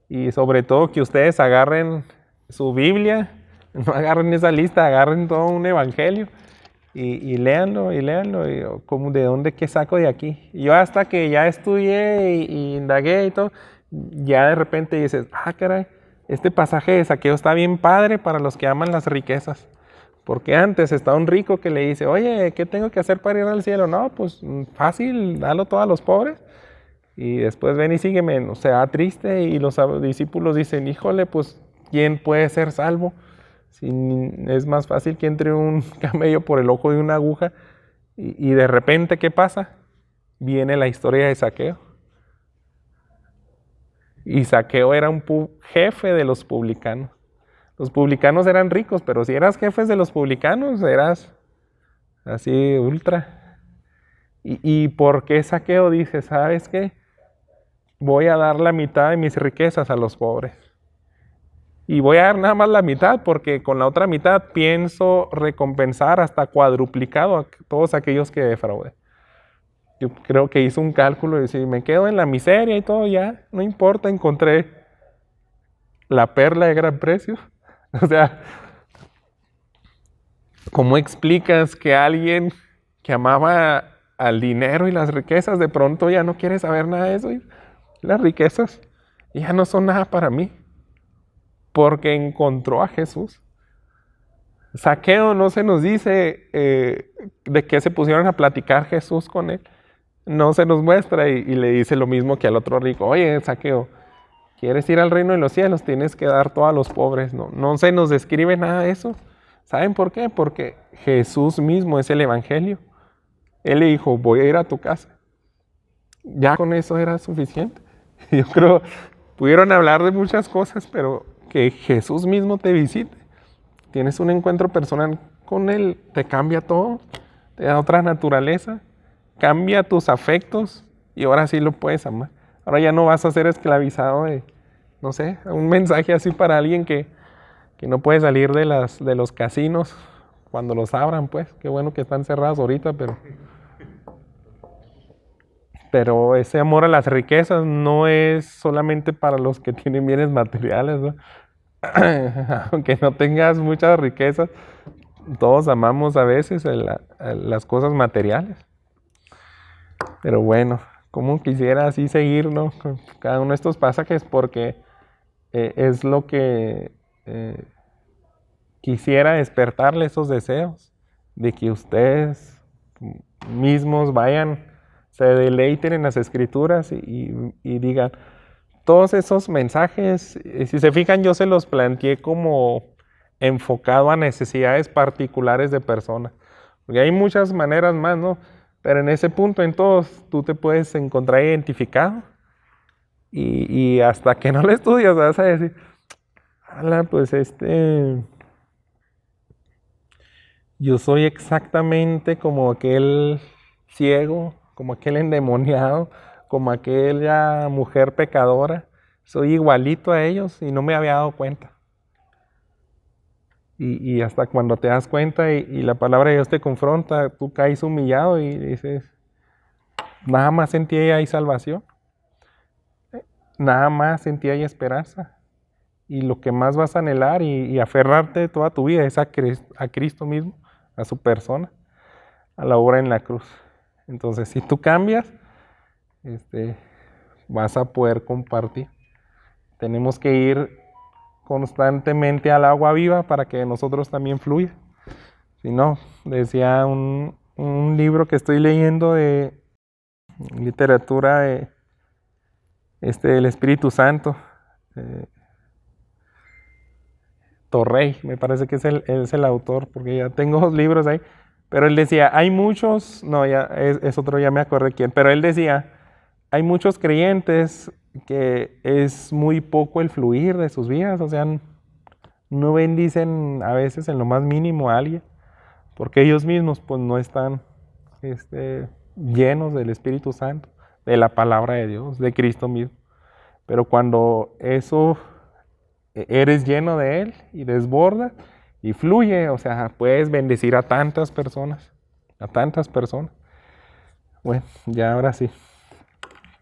y sobre todo que ustedes agarren su Biblia, no agarren esa lista, agarren todo un evangelio y léanlo, y como de dónde, qué saco de aquí. Yo hasta que ya estudié y indagué y todo, ya de repente dices, caray, este pasaje de Zaqueo está bien padre para los que aman las riquezas. Porque antes está un rico que le dice, oye, ¿qué tengo que hacer para ir al cielo? No, pues fácil, dalo todo a los pobres. Y después ven y sígueme, o sea, triste. Y los discípulos dicen, híjole, pues, ¿quién puede ser salvo? Si es más fácil que entre un camello por el ojo de una aguja. Y de repente, ¿qué pasa? Viene la historia de Zaqueo. Y Zaqueo era un jefe de los publicanos. Los publicanos eran ricos, pero si eras jefe de los publicanos, eras así ultra. ¿Y por qué Zaqueo dice, sabes qué? Voy a dar la mitad de mis riquezas a los pobres. y voy a dar nada más la mitad porque con la otra mitad pienso recompensar hasta cuadruplicado a todos aquellos que defraudé. Yo creo que hice un cálculo y si me quedo en la miseria y todo, ya, no importa, encontré la perla de gran precio. O sea, ¿cómo explicas que alguien que amaba al dinero y las riquezas de pronto ya no quiere saber nada de eso? Y las riquezas ya no son nada para mí, porque encontró a Jesús. Zaqueo no se nos dice de qué se pusieron a platicar Jesús con él. No se nos muestra y le dice lo mismo que al otro rico. Oye, Zaqueo, ¿quieres ir al reino de los cielos? Tienes que dar todo a los pobres. No se nos describe nada de eso. ¿Saben por qué? Porque Jesús mismo es el evangelio. Él le dijo, voy a ir a tu casa. Ya con eso era suficiente. Yo creo, pudieron hablar de muchas cosas, pero que Jesús mismo te visite. Tienes un encuentro personal con Él, te cambia todo, te da otra naturaleza, cambia tus afectos y ahora sí lo puedes amar. Ahora ya no vas a ser esclavizado de, no sé, un mensaje así para alguien que no puede salir de los casinos cuando los abran, pues. Qué bueno que están cerrados ahorita, pero ese amor a las riquezas no es solamente para los que tienen bienes materiales, ¿no? Aunque no tengas muchas riquezas, todos amamos a veces las cosas materiales. Pero bueno, como quisiera así seguir, ¿no? Con cada uno de estos pasajes, porque es lo que quisiera despertarle esos deseos de que ustedes mismos vayan, se deleiten en las escrituras y digan, todos esos mensajes, si se fijan, yo se los planteé como enfocado a necesidades particulares de personas. Porque hay muchas maneras más, ¿no? Pero en ese punto, en todos, tú te puedes encontrar identificado. Y hasta que no lo estudias, vas a decir, pues yo soy exactamente como aquel ciego, como aquel endemoniado, como aquella mujer pecadora. Soy igualito a ellos y no me había dado cuenta. Y hasta cuando te das cuenta y la palabra de Dios te confronta, tú caes humillado y dices, nada más en ti hay salvación. Nada más en ti hay esperanza. Y lo que más vas a anhelar y aferrarte toda tu vida es a Cristo mismo, a su persona, a la obra en la cruz. Entonces, si tú cambias, vas a poder compartir. Tenemos que ir constantemente al agua viva para que nosotros también fluya. Si no, decía un libro que estoy leyendo de literatura del Espíritu Santo, Torrey, me parece que es el autor, porque ya tengo 2 libros ahí, pero él decía, hay muchos, no, ya es otro, ya me acordé quién, pero él decía, hay muchos creyentes que es muy poco el fluir de sus vidas, o sea, no bendicen a veces en lo más mínimo a alguien, porque ellos mismos pues no están llenos del Espíritu Santo, de la palabra de Dios, de Cristo mismo. Pero cuando eso eres lleno de Él y desborda y fluye, o sea, puedes bendecir a tantas personas, Bueno, ya ahora sí.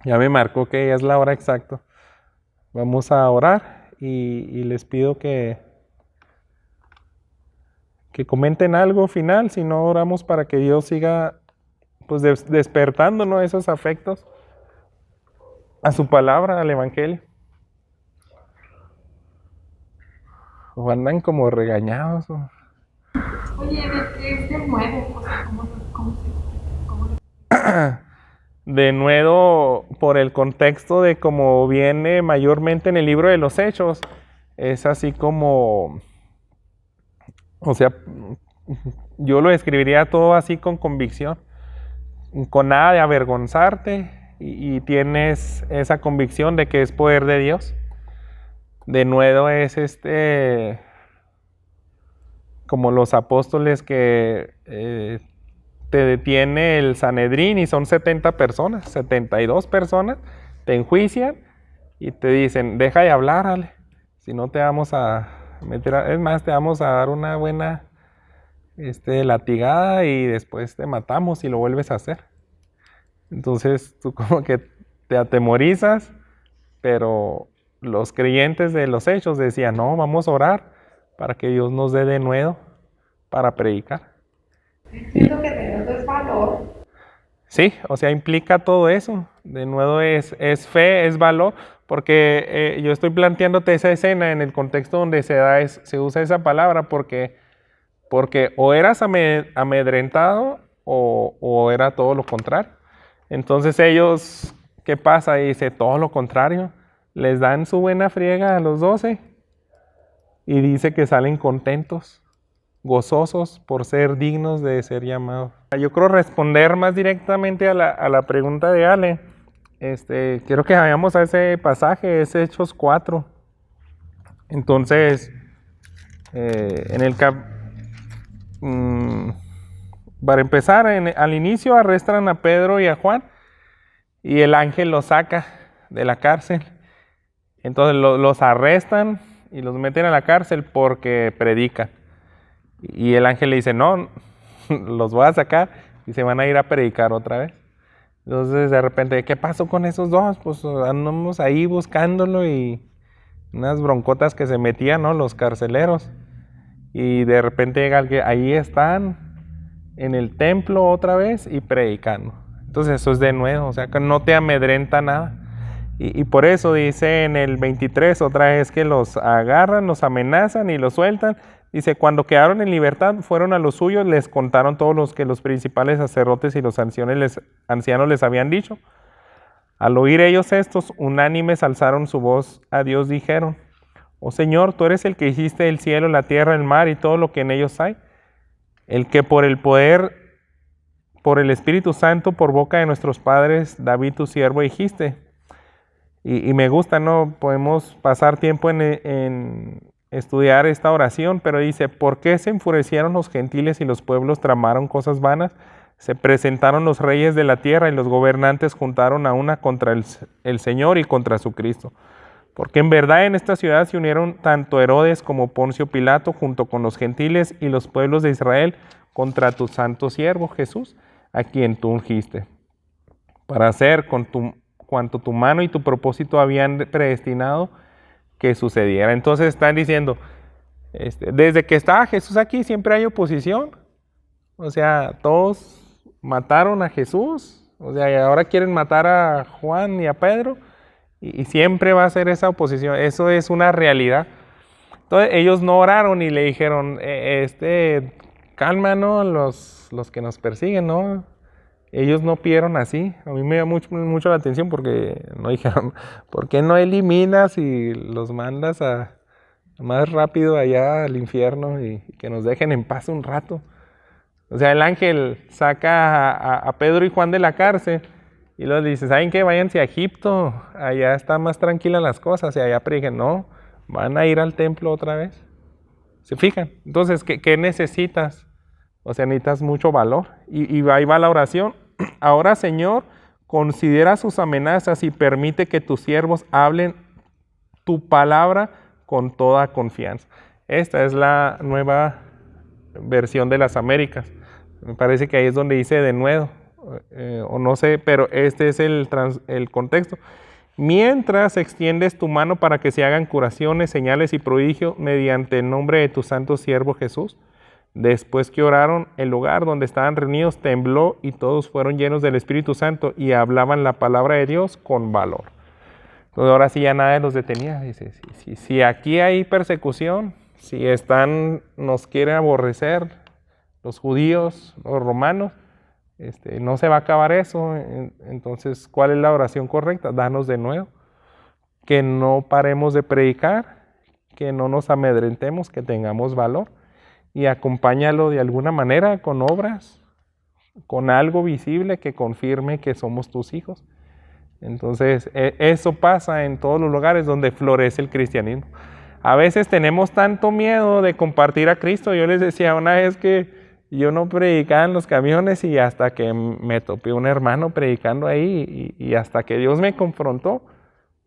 Ya me marcó que ya es la hora exacta. Vamos a orar y les pido que comenten algo final, si no oramos para que Dios siga pues despertando, ¿no?, esos afectos a su palabra, al evangelio. O andan como regañados. Oye, ¿de qué se mueve? O sea, ¿cómo De nuevo, por el contexto de cómo viene mayormente en el libro de los Hechos, es así como, o sea, yo lo escribiría todo así con convicción, con nada de avergonzarte, y tienes esa convicción de que es poder de Dios. De nuevo es como los apóstoles que te detiene el Sanedrín y son 70 personas, 72 personas, te enjuician y te dicen, deja de hablar, Ale. si no te vamos a meter, es más, te vamos a dar una buena latigada y después te matamos y lo vuelves a hacer. Entonces tú como que te atemorizas, pero los creyentes de los Hechos decían, no, vamos a orar para que Dios nos dé de nuevo para predicar. Entiendo que tener es valor. Sí, o sea, implica todo eso. De nuevo es fe, es valor, porque yo estoy planteándote esa escena en el contexto donde se usa esa palabra, porque o eras amedrentado o era todo lo contrario. Entonces ellos, ¿qué pasa? Dice todo lo contrario. Les dan su buena friega a los 12 y dice que salen contentos, gozosos por ser dignos de ser llamados. Yo creo responder más directamente a la pregunta de Ale. Quiero que vayamos a ese pasaje, es Hechos 4. Entonces, en el para empezar, al inicio arrestan a Pedro y a Juan y el ángel los saca de la cárcel. Entonces los arrestan y los meten a la cárcel porque predican. Y el ángel le dice, no, los voy a sacar y se van a ir a predicar otra vez. Entonces de repente, ¿qué pasó con esos dos? Pues andamos ahí buscándolo y unas broncotas que se metían, ¿no? Los carceleros. Y de repente llega alguien, ahí están en el templo otra vez y predicando. Entonces eso es de nuevo, o sea que no te amedrenta nada. Y por eso dice en el 23 otra vez que los agarran, los amenazan y los sueltan. Dice, cuando quedaron en libertad, fueron a los suyos, les contaron todos los que los principales sacerdotes y los ancianos les habían dicho. Al oír ellos estos, unánimes alzaron su voz a Dios, dijeron, oh Señor, tú eres el que hiciste el cielo, la tierra, el mar y todo lo que en ellos hay. El que por el poder, por el Espíritu Santo, por boca de nuestros padres, David tu siervo, dijiste. Y me gusta, ¿no? Podemos pasar tiempo en estudiar esta oración, pero dice, ¿por qué se enfurecieron los gentiles y los pueblos tramaron cosas vanas? Se presentaron los reyes de la tierra y los gobernantes juntaron a una contra el Señor y contra su Cristo. Porque en verdad en esta ciudad se unieron tanto Herodes como Poncio Pilato junto con los gentiles y los pueblos de Israel contra tu santo siervo Jesús, a quien tú ungiste, para hacer cuanto tu mano y tu propósito habían predestinado que sucediera. Entonces están diciendo, desde que estaba Jesús aquí siempre hay oposición. O sea, todos mataron a Jesús, o sea, y ahora quieren matar a Juan y a Pedro, y siempre va a ser esa oposición. Eso es una realidad. Entonces ellos no oraron y le dijeron, calma, ¿no? Los que nos persiguen, ¿no? Ellos no pidieron así. A mí me da mucho la atención porque no dijeron, ¿por qué no eliminas y los mandas más rápido allá al infierno y que nos dejen en paz un rato? O sea, el ángel saca a Pedro y Juan de la cárcel y luego dice, ¿saben qué? Váyanse a Egipto, allá están más tranquilas las cosas. Y allá prediquen, no, van a ir al templo otra vez. ¿Se fijan? Entonces, ¿qué necesitas? O sea, necesitas mucho valor. Y ahí va la oración. Ahora, Señor, considera sus amenazas y permite que tus siervos hablen tu palabra con toda confianza. Esta es la nueva versión de las Américas. Me parece que ahí es donde dice de nuevo, o no sé, pero este es el contexto. Mientras extiendes tu mano para que se hagan curaciones, señales y prodigios mediante el nombre de tu santo siervo Jesús. Después que oraron, el lugar donde estaban reunidos tembló y todos fueron llenos del Espíritu Santo y hablaban la palabra de Dios con valor. Entonces ahora sí ya nada los detenía. Dice, si aquí hay persecución, si nos quieren aborrecer los judíos, los romanos, no se va a acabar eso. Entonces, ¿cuál es la oración correcta? Danos de nuevo. Que no paremos de predicar, que no nos amedrentemos, que tengamos valor. Y acompáñalo de alguna manera con obras, con algo visible que confirme que somos tus hijos. Entonces, eso pasa en todos los lugares donde florece el cristianismo. A veces tenemos tanto miedo de compartir a Cristo. Yo les decía una vez que yo no predicaba en los camiones y hasta que me topé un hermano predicando ahí y hasta que Dios me confrontó,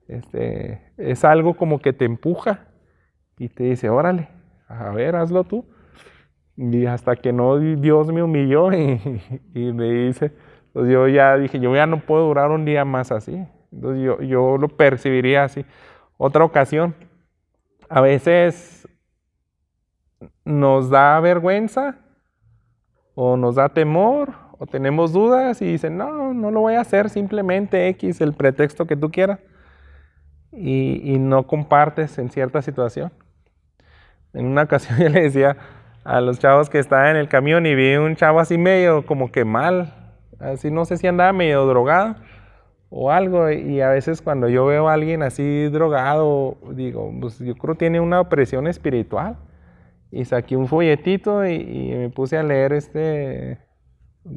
es algo como que te empuja. y te dice, órale, a ver, hazlo tú. Y hasta que no, Dios me humilló y me dice, pues yo ya dije, yo ya no puedo durar un día más así. Entonces yo lo percibiría así. Otra ocasión, a veces nos da vergüenza o nos da temor o tenemos dudas y dicen, no lo voy a hacer, simplemente X, el pretexto que tú quieras. Y no compartes en cierta situación. En una ocasión yo le decía a los chavos que estaban en el camión y vi un chavo así medio como que mal, así no sé si andaba medio drogado o algo, y a veces cuando yo veo a alguien así drogado, digo, pues yo creo que tiene una opresión espiritual. Y saqué un folletito y me puse a leer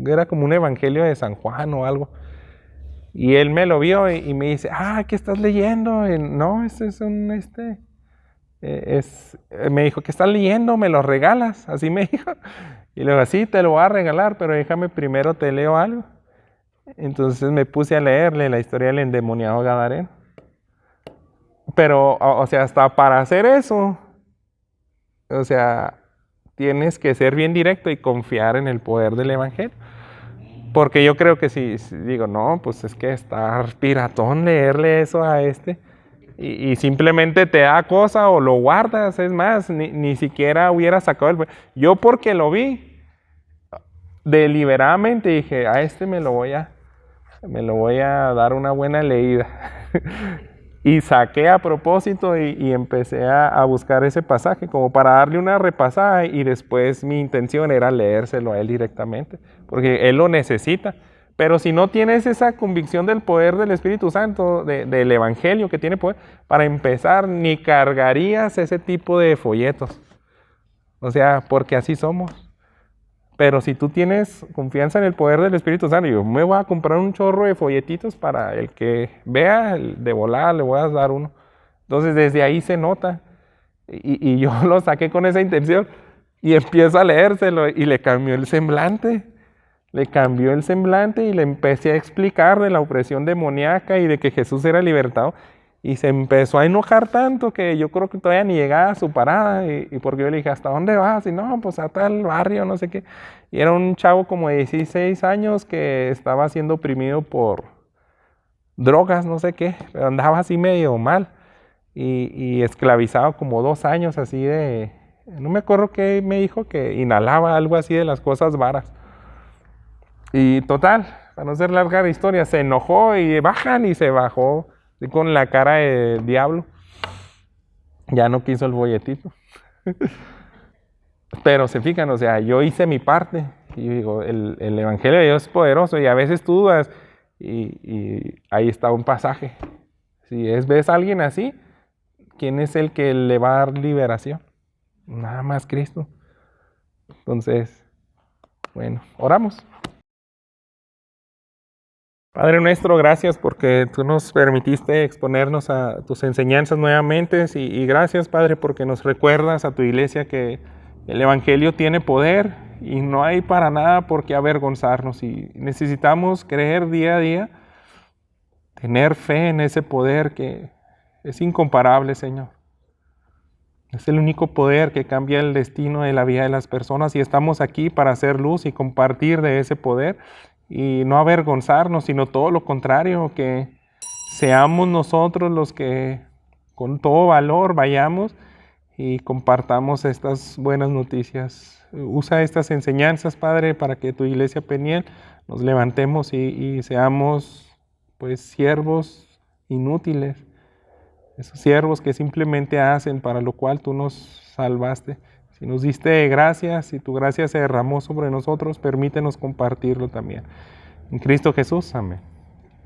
era como un evangelio de San Juan o algo. Y él me lo vio y me dice, ¿qué estás leyendo? Y, no, ese es me dijo, ¿qué estás leyendo? ¿Me lo regalas? Así me dijo. Y le digo, sí, te lo voy a regalar, pero déjame primero te leo algo. Entonces me puse a leerle la historia del endemoniado Gadareno. Pero, o sea, hasta para hacer eso, o sea, tienes que ser bien directo y confiar en el poder del evangelio. Porque yo creo que si digo, no, pues es que está piratón leerle eso a y simplemente te da cosa o lo guardas, es más, ni siquiera hubiera sacado Yo porque lo vi, deliberadamente dije, a me lo voy a dar una buena leída. Y saqué a propósito y empecé a buscar ese pasaje como para darle una repasada y después mi intención era leérselo a él directamente, porque él lo necesita. Pero si no tienes esa convicción del poder del Espíritu Santo, del Evangelio que tiene poder, para empezar, ni cargarías ese tipo de folletos. O sea, porque así somos. Pero si tú tienes confianza en el poder del Espíritu Santo, yo me voy a comprar un chorro de folletitos para el que vea, de volada le voy a dar uno. Entonces desde ahí se nota. Y yo lo saqué con esa intención y empiezo a leérselo y le cambió el semblante. Le cambió el semblante y le empecé a explicar de la opresión demoníaca y de que Jesús era libertado. Y se empezó a enojar tanto que yo creo que todavía ni llegaba a su parada. Y porque yo le dije, ¿hasta dónde vas? Y no, pues a tal barrio, no sé qué. Y era un chavo como de 16 años que estaba siendo oprimido por drogas, no sé qué. Pero andaba así medio mal. Y esclavizado como 2 años así no me acuerdo qué me dijo, que inhalaba algo así de las cosas varas. Y total, para no ser larga la historia, se enojó y bajan y se bajó con la cara de diablo. Ya no quiso el folletito. Pero se fijan, o sea, yo hice mi parte. Y digo, el Evangelio de Dios es poderoso y a veces tú dudas y ahí está un pasaje. Si ves a alguien así, ¿quién es el que le va a dar liberación? Nada más Cristo. Entonces, bueno, oramos. Padre nuestro, gracias porque tú nos permitiste exponernos a tus enseñanzas nuevamente y gracias, Padre, porque nos recuerdas a tu iglesia que el Evangelio tiene poder y no hay para nada por qué avergonzarnos y necesitamos creer día a día, tener fe en ese poder que es incomparable, Señor. Es el único poder que cambia el destino de la vida de las personas y estamos aquí para hacer luz y compartir de ese poder. Y no avergonzarnos, sino todo lo contrario, que seamos nosotros los que con todo valor vayamos y compartamos estas buenas noticias. Usa estas enseñanzas, Padre, para que tu iglesia Peniel nos levantemos y seamos pues siervos inútiles, esos siervos que simplemente hacen para lo cual tú nos salvaste. Si nos diste gracias y tu gracia se derramó sobre nosotros, permítenos compartirlo también. En Cristo Jesús, amén.